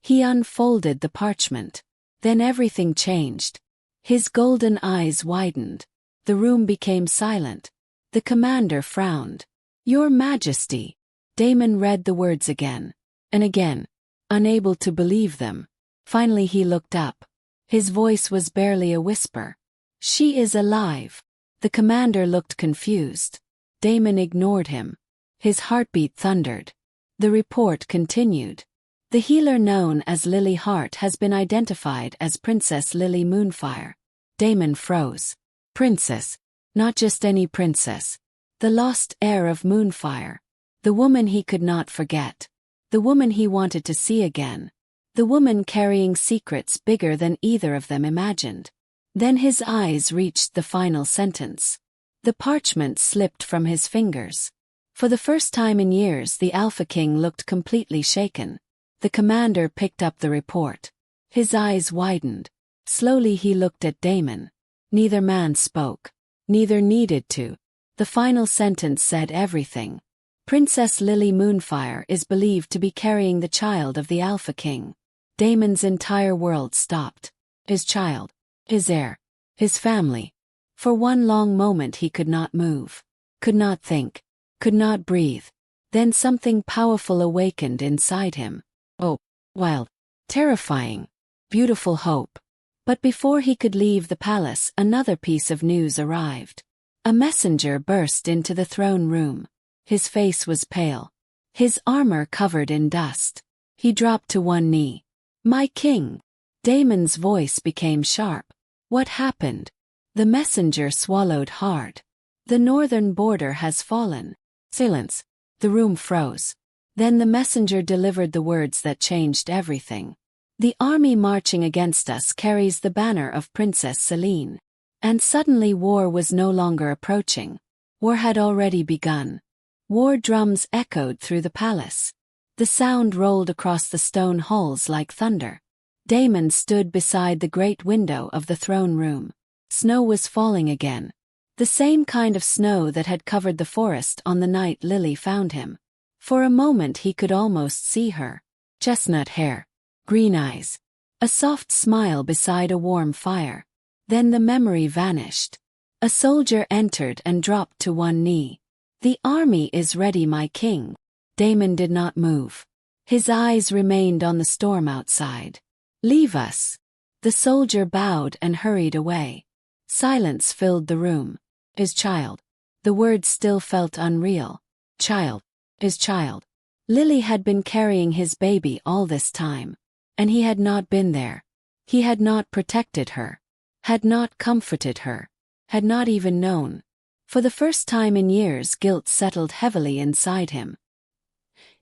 He unfolded the parchment. Then everything changed. His golden eyes widened. The room became silent. The commander frowned. Your Majesty. Damon read the words again. And again. Unable to believe them. Finally he looked up. His voice was barely a whisper. She is alive. The commander looked confused. Damon ignored him. His heartbeat thundered. The report continued. The healer known as Lily Hart has been identified as Princess Lily Moonfire. Damon froze. Princess. Not just any princess. The lost heir of Moonfire. The woman he could not forget. The woman he wanted to see again. the woman carrying secrets bigger than either of them imagined. Then his eyes reached the final sentence. The parchment slipped from his fingers. For the first time in years, the Alpha King looked completely shaken. The commander picked up the report. His eyes widened. Slowly he looked at Damon. Neither man spoke. Neither needed to. The final sentence said everything. Princess Lily Moonfire is believed to be carrying the child of the Alpha King. Damon's entire world stopped. His child. His heir. His family. For one long moment he could not move. Could not think. Could not breathe. Then something powerful awakened inside him. Oh, wild, terrifying, beautiful hope. But before he could leave the palace, another piece of news arrived. A messenger burst into the throne room. His face was pale. His armor covered in dust. He dropped to one knee. "My king." Damon's voice became sharp. "What happened?" The messenger swallowed hard. "The northern border has fallen." Silence. The room froze. Then the messenger delivered the words that changed everything. "The army marching against us carries the banner of Princess Celine." And suddenly war was no longer approaching. War had already begun. War drums echoed through the palace. The sound rolled across the stone halls like thunder. Damon stood beside the great window of the throne room. Snow was falling again. The same kind of snow that had covered the forest on the night Lily found him. For a moment he could almost see her. Chestnut hair. Green eyes. A soft smile beside a warm fire. Then the memory vanished. A soldier entered and dropped to one knee. "The army is ready, my king." Damon did not move. His eyes remained on the storm outside. "Leave us." The soldier bowed and hurried away. Silence filled the room. His child. The words still felt unreal. Child. His child. Lily had been carrying his baby all this time. And he had not been there. He had not protected her. Had not comforted her. Had not even known. For the first time in years, guilt settled heavily inside him.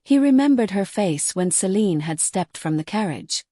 He remembered her face when Celine had stepped from the carriage.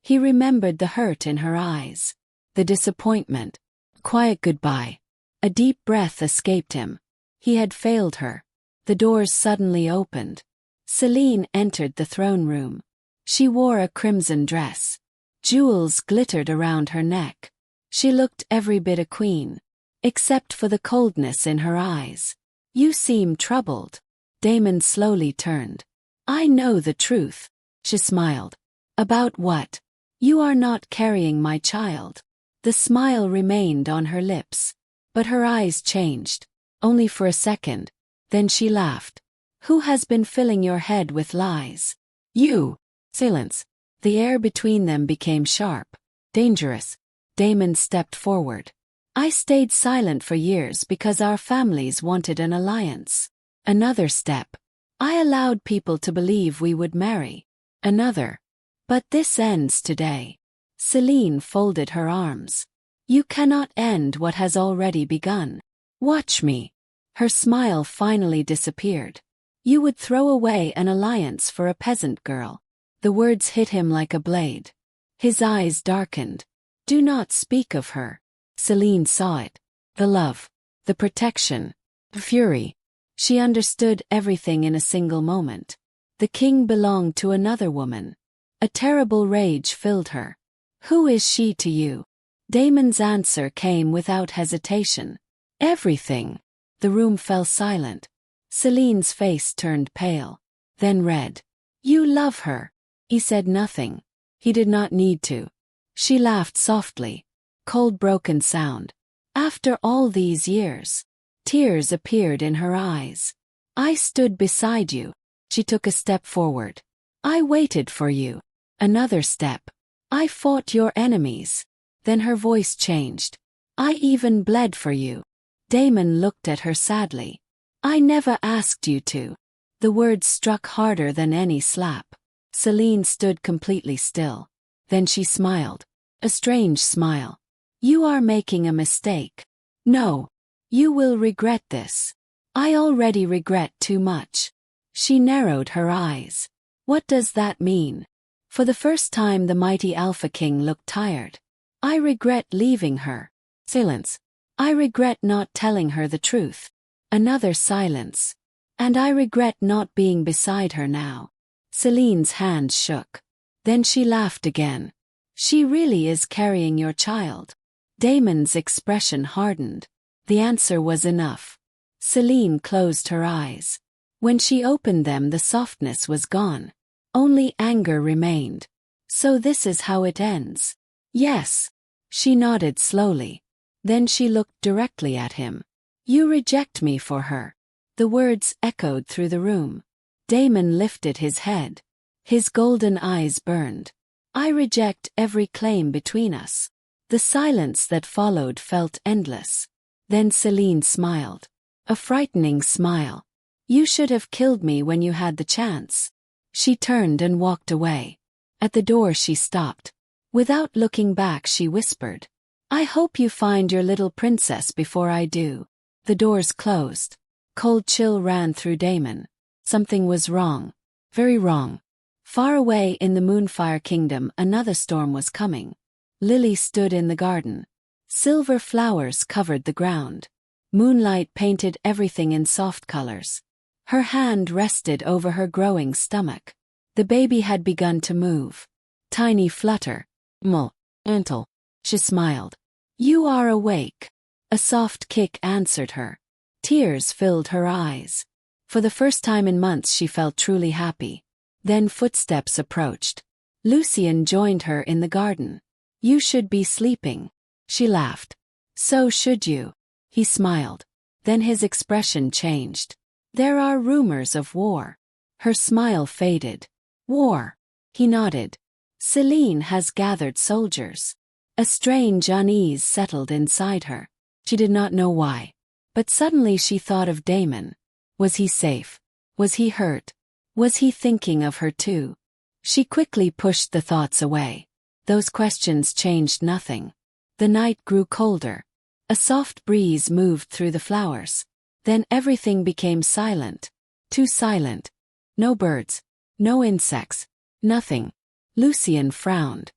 He remembered the hurt in her eyes. The disappointment. Quiet goodbye. A deep breath escaped him. He had failed her. The doors suddenly opened. Celine entered the throne room. She wore a crimson dress. Jewels glittered around her neck. She looked every bit a queen. Except for the coldness in her eyes. "You seem troubled." Damon slowly turned. "I know the truth." She smiled. "About what?" "You are not carrying my child." The smile remained on her lips. But her eyes changed. Only for a second. Then she laughed. "Who has been filling your head with lies?" "You." Silence. The air between them became sharp. Dangerous. Damon stepped forward. "I stayed silent for years because our families wanted an alliance." Another step. "I allowed people to believe we would marry." Another. "But this ends today." Celine folded her arms. "You cannot end what has already begun. Watch me." Her smile finally disappeared. "You would throw away an alliance for a peasant girl." The words hit him like a blade. His eyes darkened. "Do not speak of her." Celine saw it. The love. The protection. The fury. She understood everything in a single moment. The king belonged to another woman. A terrible rage filled her. "Who is she to you?" Damon's answer came without hesitation. "Everything." The room fell silent. Celine's face turned pale. Then red. "You love her." He said nothing. He did not need to. She laughed softly. Cold broken sound. "After all these years." Tears appeared in her eyes. "I stood beside you." She took a step forward. "I waited for you." Another step. "I fought your enemies." Then her voice changed. "I even bled for you." Damon looked at her sadly. "I never asked you to." The words struck harder than any slap. Celine stood completely still. Then she smiled. A strange smile. "You are making a mistake." "No. You will regret this." "I already regret too much." She narrowed her eyes. "What does that mean?" For the first time the mighty Alpha King looked tired. I regret leaving her. Silence. I regret not telling her the truth. Another silence. And I regret not being beside her now. Celine's hands shook. Then she laughed again. She really is carrying your child. Damon's expression hardened. The answer was enough. Celine closed her eyes. When she opened them, the softness was gone. Only anger remained. So this is how it ends. Yes. She nodded slowly. Then she looked directly at him. You reject me for her. The words echoed through the room. Damon lifted his head. His golden eyes burned. I reject every claim between us. The silence that followed felt endless. Then Celine smiled. A frightening smile. You should have killed me when you had the chance. She turned and walked away. At the door she stopped. Without looking back she whispered, I hope you find your little princess before I do. The doors closed. Cold chill ran through Damon. Something was wrong. Very wrong. Far away in the Moonfire Kingdom another storm was coming. Lily stood in the garden. Silver flowers covered the ground. Moonlight painted everything in soft colors. Her hand rested over her growing stomach. The baby had begun to move. Tiny flutter. Mull. Until. She smiled. You are awake. A soft kick answered her. Tears filled her eyes. For the first time in months she felt truly happy. Then footsteps approached. Lucien joined her in the garden. You should be sleeping. She laughed. So should you. He smiled. Then his expression changed. There are rumors of war. Her smile faded. War. He nodded. Celine has gathered soldiers. A strange unease settled inside her. She did not know why. But suddenly she thought of Damon. Was he safe? Was he hurt? Was he thinking of her too? She quickly pushed the thoughts away. Those questions changed nothing. The night grew colder. A soft breeze moved through the flowers. Then everything became silent. Too silent. No birds. No insects. Nothing. Lucien frowned.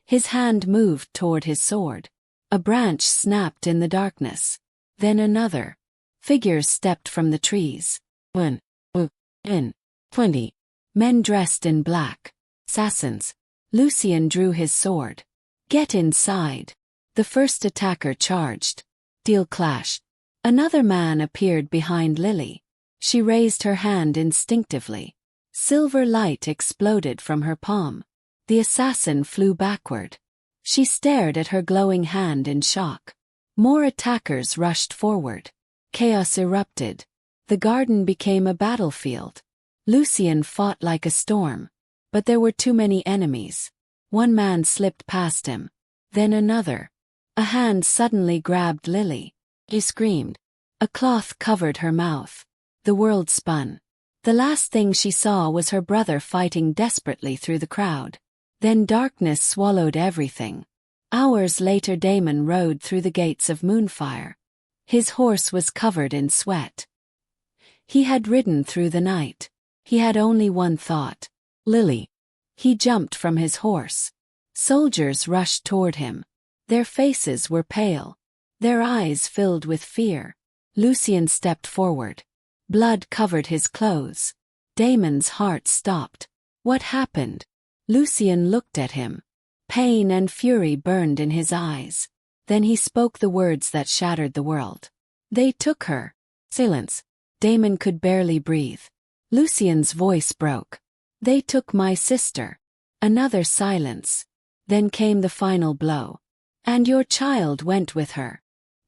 His hand moved toward his sword. A branch snapped in the darkness. Then another. Figures stepped from the trees. 20. Men dressed in black. Assassins. Lucien drew his sword. Get inside. The first attacker charged. Steel clashed. Another man appeared behind Lily. She raised her hand instinctively. Silver light exploded from her palm. The assassin flew backward. She stared at her glowing hand in shock. More attackers rushed forward. Chaos erupted. The garden became a battlefield. Lucien fought like a storm. But there were too many enemies. One man slipped past him. Then another. A hand suddenly grabbed Lily. She screamed. A cloth covered her mouth. The world spun. The last thing she saw was her brother fighting desperately through the crowd. Then darkness swallowed everything. Hours later Damon rode through the gates of Moonfire. His horse was covered in sweat. He had ridden through the night. He had only one thought. Lily. He jumped from his horse. Soldiers rushed toward him. Their faces were pale. Their eyes filled with fear. Lucien stepped forward. Blood covered his clothes. Damon's heart stopped. What happened? Lucien looked at him. Pain and fury burned in his eyes. Then he spoke the words that shattered the world. They took her. Silence. Damon could barely breathe. Lucien's voice broke. They took my sister. Another silence. Then came the final blow. And your child went with her.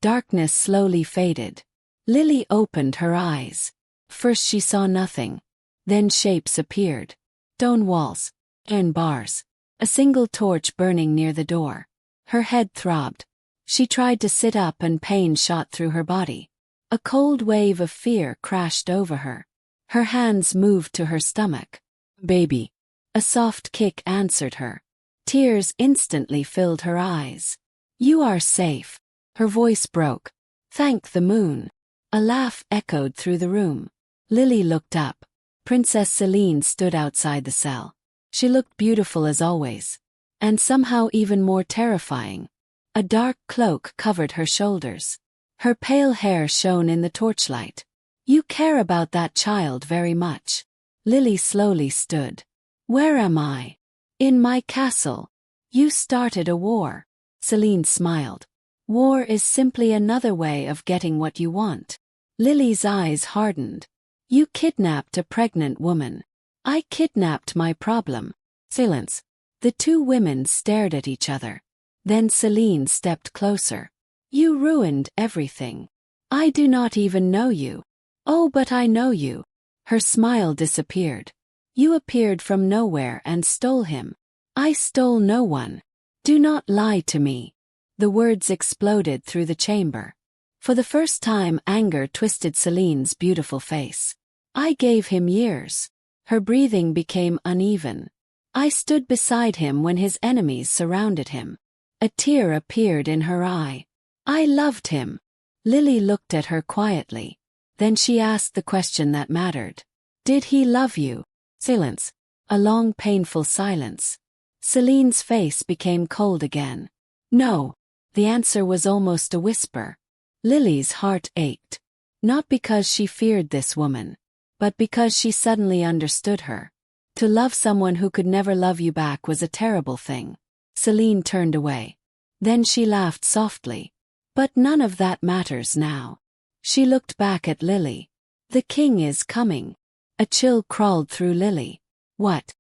Darkness slowly faded. Lily opened her eyes. First she saw nothing. Then shapes appeared. Stone walls. And bars. A single torch burning near the door. Her head throbbed. She tried to sit up and pain shot through her body. A cold wave of fear crashed over her. Her hands moved to her stomach. Baby. A soft kick answered her. Tears instantly filled her eyes. You are safe. Her voice broke. Thank the moon. A laugh echoed through the room. Lily looked up. Princess Celine stood outside the cell. She looked beautiful as always. And somehow even more terrifying. A dark cloak covered her shoulders. Her pale hair shone in the torchlight. You care about that child very much. Lily slowly stood. Where am I? In my castle. You started a war. Celine smiled. War is simply another way of getting what you want. Lily's eyes hardened. You kidnapped a pregnant woman. I kidnapped my problem. Silence. The two women stared at each other. Then Celine stepped closer. You ruined everything. I do not even know you. Oh, but I know you. Her smile disappeared. You appeared from nowhere and stole him. I stole no one. Do not lie to me. The words exploded through the chamber. For the first time, anger twisted Celine's beautiful face. I gave him years. Her breathing became uneven. I stood beside him when his enemies surrounded him. A tear appeared in her eye. I loved him. Lily looked at her quietly. Then she asked the question that mattered. Did he love you? Silence. A long, painful silence. Celine's face became cold again. No. The answer was almost a whisper. Lily's heart ached. Not because she feared this woman, but because she suddenly understood her. To love someone who could never love you back was a terrible thing. Celine turned away. Then she laughed softly. But none of that matters now. She looked back at Lily. The king is coming. A chill crawled through Lily. What?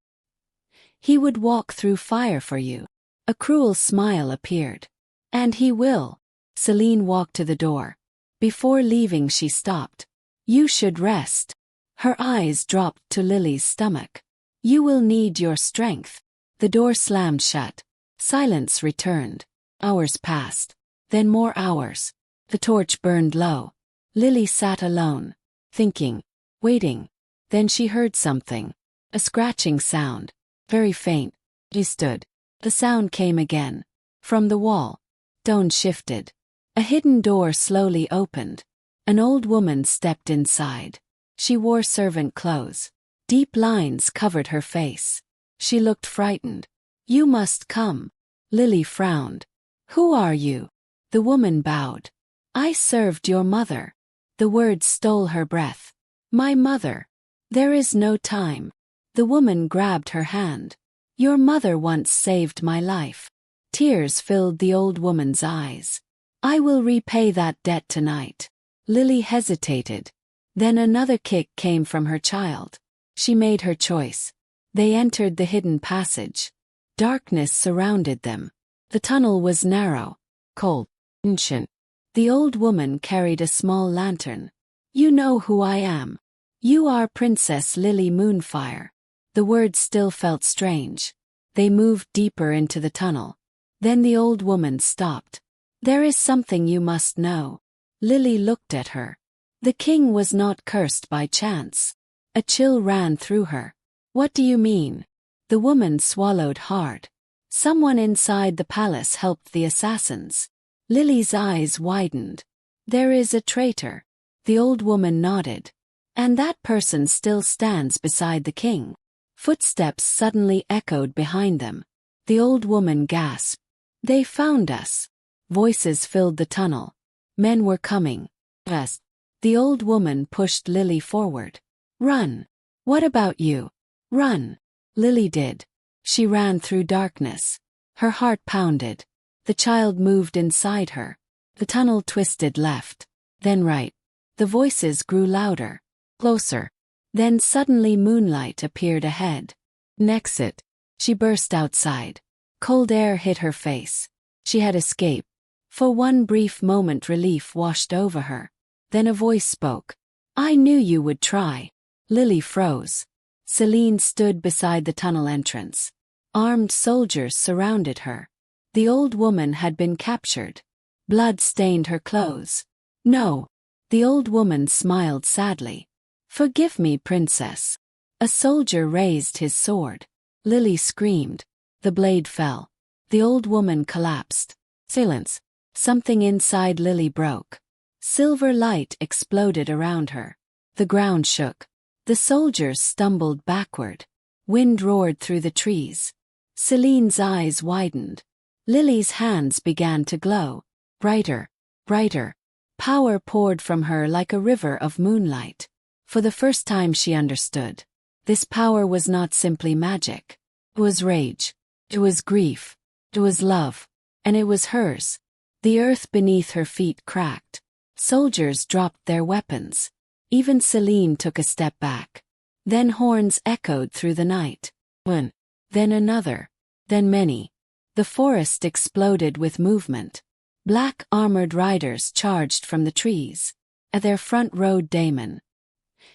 He would walk through fire for you. A cruel smile appeared. And he will. Celine walked to the door. Before leaving, she stopped. You should rest. Her eyes dropped to Lily's stomach. You will need your strength. The door slammed shut. Silence returned. Hours passed. Then more hours. The torch burned low. Lily sat alone, thinking, waiting. Then she heard something. A scratching sound. Very faint. She stood. The sound came again. From the wall. Stone shifted. A hidden door slowly opened. An old woman stepped inside. She wore servant clothes. Deep lines covered her face. She looked frightened. You must come. Lily frowned. Who are you? The woman bowed. I served your mother. The words stole her breath. My mother. There is no time. The woman grabbed her hand. Your mother once saved my life. Tears filled the old woman's eyes. I will repay that debt tonight. Lily hesitated. Then another kick came from her child. She made her choice. They entered the hidden passage. Darkness surrounded them. The tunnel was narrow, cold, ancient. The old woman carried a small lantern. You know who I am. You are Princess Lily Moonfire. The words still felt strange. They moved deeper into the tunnel. Then the old woman stopped. There is something you must know. Lily looked at her. The king was not cursed by chance. A chill ran through her. What do you mean? The woman swallowed hard. Someone inside the palace helped the assassins. Lily's eyes widened. There is a traitor. The old woman nodded. And that person still stands beside the king. Footsteps suddenly echoed behind them. The old woman gasped. They found us. Voices filled the tunnel. Men were coming. Rest. The old woman pushed Lily forward. Run. What about you? Run. Lily did. She ran through darkness. Her heart pounded. The child moved inside her. The tunnel twisted left, then right. The voices grew louder, closer. Then suddenly moonlight appeared ahead. An exit. She burst outside. Cold air hit her face. She had escaped. For one brief moment relief washed over her. Then a voice spoke. I knew you would try. Lily froze. Celine stood beside the tunnel entrance. Armed soldiers surrounded her. The old woman had been captured. Blood stained her clothes. No. The old woman smiled sadly. Forgive me, princess. A soldier raised his sword. Lily screamed. The blade fell. The old woman collapsed. Silence. Something inside Lily broke. Silver light exploded around her. The ground shook. The soldiers stumbled backward. Wind roared through the trees. Celine's eyes widened. Lily's hands began to glow. Brighter, brighter. Power poured from her like a river of moonlight. For the first time she understood. This power was not simply magic. It was rage. It was grief. It was love. And it was hers. The earth beneath her feet cracked. Soldiers dropped their weapons. Even Celine took a step back. Then horns echoed through the night. One. Then another. Then many. The forest exploded with movement. Black armored riders charged from the trees. At their front rode Damon.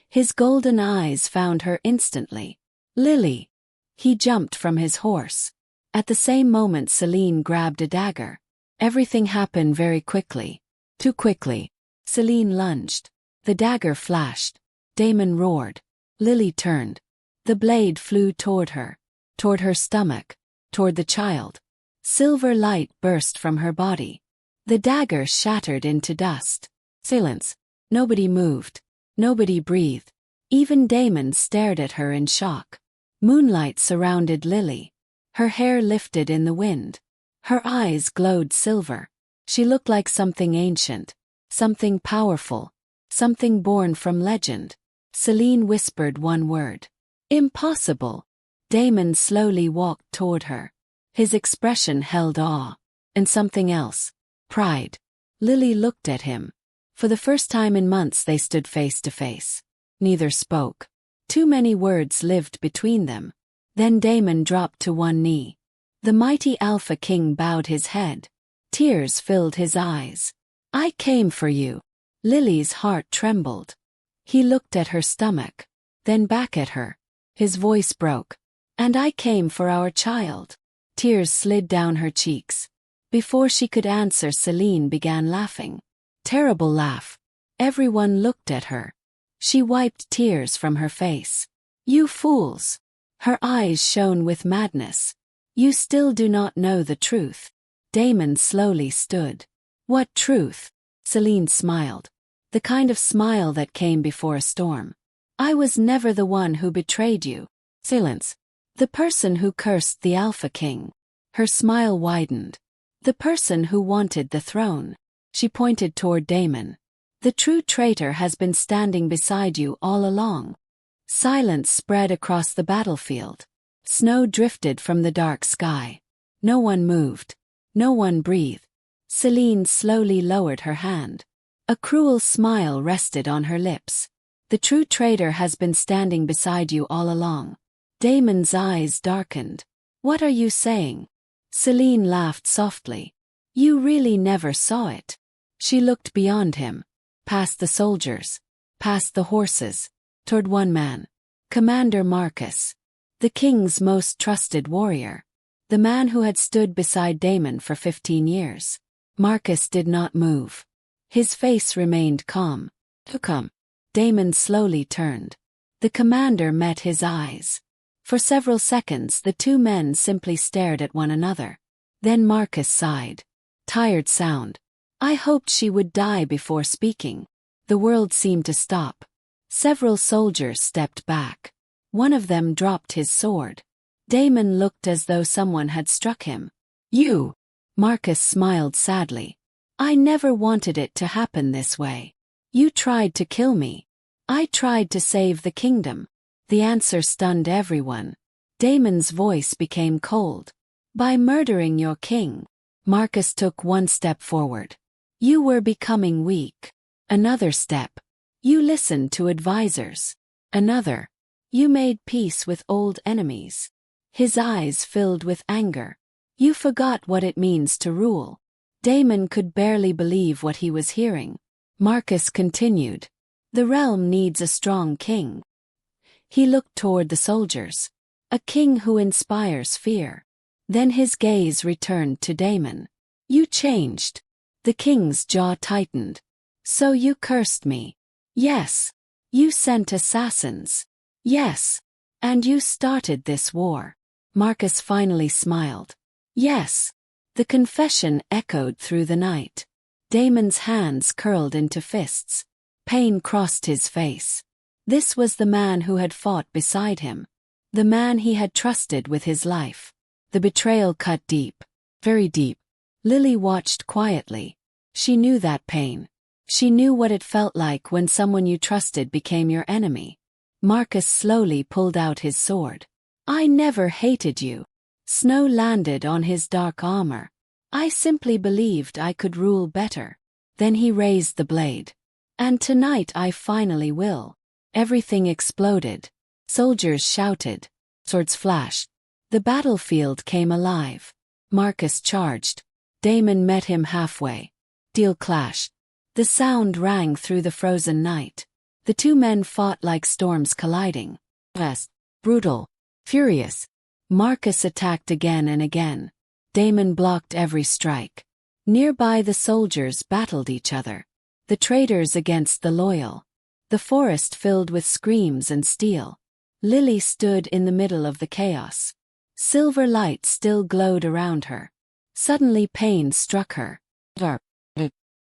His golden eyes found her instantly. Lily. He jumped from his horse. At the same moment Celine grabbed a dagger. Everything happened very quickly. Too quickly. Celine lunged. The dagger flashed. Damon roared. Lily turned. The blade flew toward her stomach, toward the child. Silver light burst from her body. The dagger shattered into dust. Silence. Nobody moved. Nobody breathed. Even Damon stared at her in shock. Moonlight surrounded Lily. Her hair lifted in the wind. Her eyes glowed silver. She looked like something ancient, something powerful, something born from legend. Celine whispered one word. Impossible. Damon slowly walked toward her. His expression held awe. And something else. Pride. Lily looked at him. For the first time in months they stood face to face. Neither spoke. Too many words lived between them. Then Damon dropped to one knee. The mighty Alpha King bowed his head. Tears filled his eyes. I came for you. Lily's heart trembled. He looked at her stomach, then back at her. His voice broke. And I came for our child. Tears slid down her cheeks. Before she could answer, Celine began laughing. Terrible laugh. Everyone looked at her. She wiped tears from her face. You fools. Her eyes shone with madness. You still do not know the truth. Damon slowly stood. What truth? Celine smiled. The kind of smile that came before a storm. I was never the one who betrayed you. Silence. The person who cursed the Alpha King. Her smile widened. The person who wanted the throne. She pointed toward Damon. The true traitor has been standing beside you all along. Silence spread across the battlefield. Snow drifted from the dark sky. No one moved. No one breathed. Celine slowly lowered her hand. A cruel smile rested on her lips. The true traitor has been standing beside you all along. Damon's eyes darkened. What are you saying? Celine laughed softly. You really never saw it. She looked beyond him, past the soldiers, past the horses, toward one man. Commander Marcus. The king's most trusted warrior. The man who had stood beside Damon for 15 years. Marcus did not move. His face remained calm. Come. Damon slowly turned. The commander met his eyes. For several seconds the two men simply stared at one another. Then Marcus sighed. Tired sound. I hoped she would die before speaking. The world seemed to stop. Several soldiers stepped back. One of them dropped his sword. Damon looked as though someone had struck him. You! Marcus smiled sadly. I never wanted it to happen this way. You tried to kill me. I tried to save the kingdom. The answer stunned everyone. Damon's voice became cold. By murdering your king. Marcus took one step forward. You were becoming weak. Another step. You listened to advisors. Another. You made peace with old enemies. His eyes filled with anger. You forgot what it means to rule. Damon could barely believe what he was hearing. Marcus continued. The realm needs a strong king. He looked toward the soldiers. A king who inspires fear. Then his gaze returned to Damon. You changed. The king's jaw tightened. So you cursed me. Yes. You sent assassins. Yes. And you started this war. Marcus finally smiled. Yes. The confession echoed through the night. Damon's hands curled into fists. Pain crossed his face. This was the man who had fought beside him. The man he had trusted with his life. The betrayal cut deep. Very deep. Lily watched quietly. She knew that pain. She knew what it felt like when someone you trusted became your enemy. Marcus slowly pulled out his sword. I never hated you. Snow landed on his dark armor. I simply believed I could rule better. Then he raised the blade. And tonight I finally will. Everything exploded. Soldiers shouted. Swords flashed. The battlefield came alive. Marcus charged. Damon met him halfway. Steel clashed. The sound rang through the frozen night. The two men fought like storms colliding. Fast, brutal, furious. Marcus attacked again and again. Damon blocked every strike. Nearby the soldiers battled each other. The traitors against the loyal. The forest filled with screams and steel. Lily stood in the middle of the chaos. Silver light still glowed around her. Suddenly pain struck her.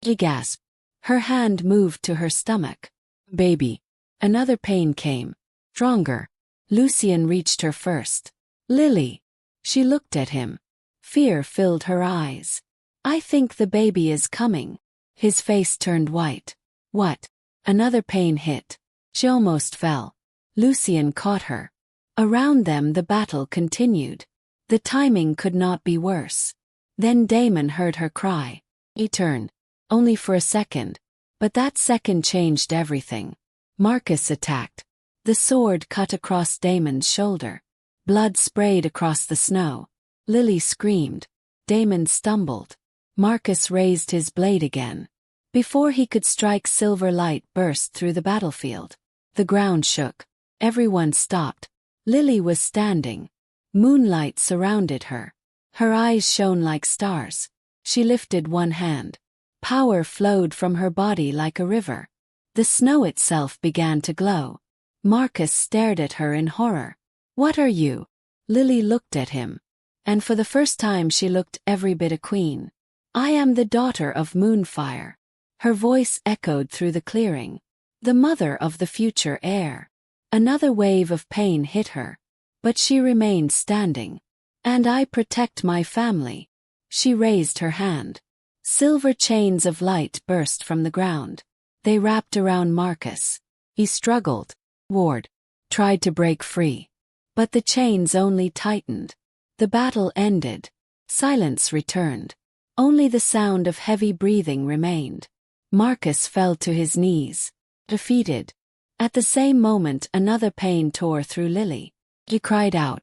She gasped. Her hand moved to her stomach. Baby. Another pain came. Stronger. Lucian reached her first. Lily. She looked at him. Fear filled her eyes. I think the baby is coming. His face turned white. What? Another pain hit. She almost fell. Lucian caught her. Around them the battle continued. The timing could not be worse. Then Damon heard her cry. He turned. Only for a second. But that second changed everything. Marcus attacked. The sword cut across Damon's shoulder. Blood sprayed across the snow. Lily screamed. Damon stumbled. Marcus raised his blade again. Before he could strike, silver light burst through the battlefield. The ground shook. Everyone stopped. Lily was standing. Moonlight surrounded her. Her eyes shone like stars. She lifted one hand. Power flowed from her body like a river. The snow itself began to glow. Marcus stared at her in horror. What are you? Lily looked at him. And for the first time she looked every bit a queen. I am the daughter of Moonfire. Her voice echoed through the clearing. The mother of the future heir. Another wave of pain hit her. But she remained standing. And I protect my family. She raised her hand. Silver chains of light burst from the ground. They wrapped around Marcus. He struggled, warred, tried to break free. But the chains only tightened. The battle ended. Silence returned. Only the sound of heavy breathing remained. Marcus fell to his knees, defeated. At the same moment another pain tore through Lily. She cried out.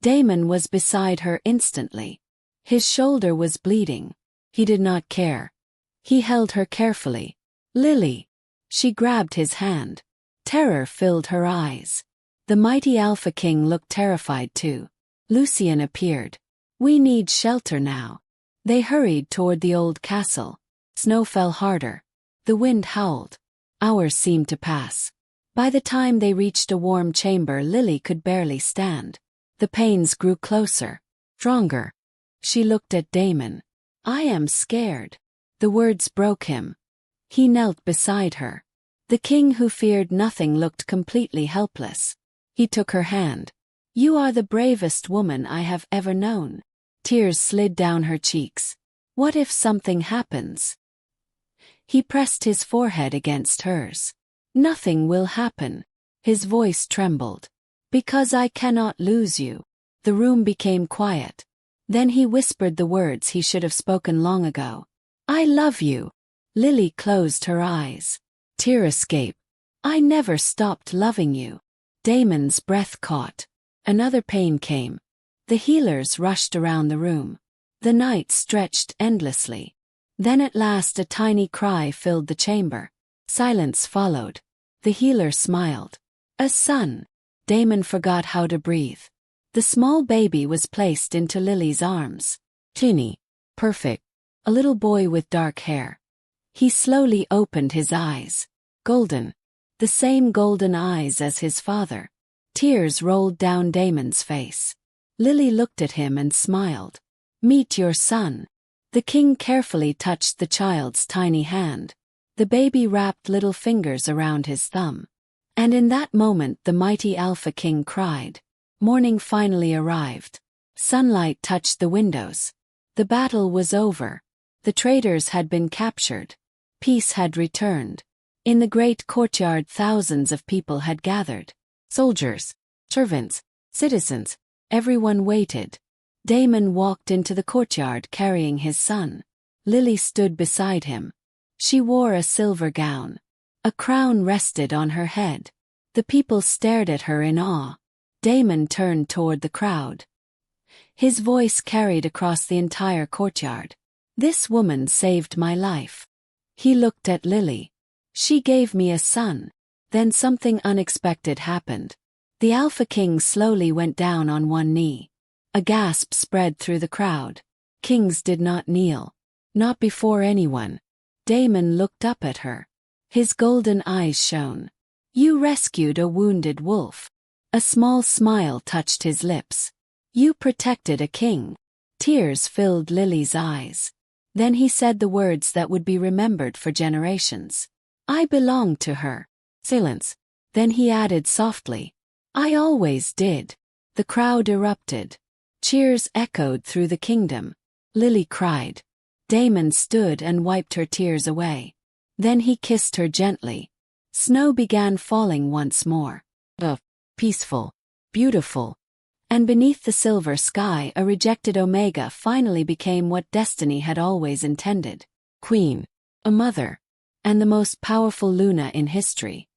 Damon was beside her instantly. His shoulder was bleeding. He did not care. He held her carefully. Lily. She grabbed his hand. Terror filled her eyes. The mighty Alpha King looked terrified too. Lucian appeared. We need shelter now. They hurried toward the old castle. Snow fell harder. The wind howled. Hours seemed to pass. By the time they reached a warm chamber, Lily could barely stand. The pains grew closer, stronger. She looked at Damon. I am scared. The words broke him. He knelt beside her. The king who feared nothing looked completely helpless. He took her hand. You are the bravest woman I have ever known. Tears slid down her cheeks. What if something happens? He pressed his forehead against hers. Nothing will happen. His voice trembled. Because I cannot lose you. The room became quiet. Then he whispered the words he should have spoken long ago. I love you. Lily closed her eyes. Tear escaped. I never stopped loving you. Damon's breath caught. Another pain came. The healers rushed around the room. The night stretched endlessly. Then at last a tiny cry filled the chamber. Silence followed. The healer smiled. A son. Damon forgot how to breathe. The small baby was placed into Lily's arms. Teeny. Perfect. A little boy with dark hair. He slowly opened his eyes. Golden. The same golden eyes as his father. Tears rolled down Damon's face. Lily looked at him and smiled. Meet your son. The king carefully touched the child's tiny hand. The baby wrapped little fingers around his thumb. And in that moment the mighty Alpha King cried. Morning finally arrived. Sunlight touched the windows. The battle was over. The traitors had been captured. Peace had returned. In the great courtyard, thousands of people had gathered. Soldiers, servants, citizens, everyone waited. Damon walked into the courtyard carrying his son. Lily stood beside him. She wore a silver gown. A crown rested on her head. The people stared at her in awe. Damon turned toward the crowd. His voice carried across the entire courtyard. "This woman saved my life." He looked at Lily. "She gave me a son." Then something unexpected happened. The Alpha King slowly went down on one knee. A gasp spread through the crowd. Kings did not kneel. Not before anyone. Damon looked up at her. His golden eyes shone. "You rescued a wounded wolf." A small smile touched his lips. "You protected a king." Tears filled Lily's eyes. Then he said the words that would be remembered for generations. "I belong to her." Silence. Then he added softly, "I always did." The crowd erupted. Cheers echoed through the kingdom. Lily cried. Damon stood and wiped her tears away. Then he kissed her gently. Snow began falling once more. Peaceful, beautiful. And beneath the silver sky, a rejected Omega finally became what destiny had always intended. Queen, a mother, and the most powerful Luna in history.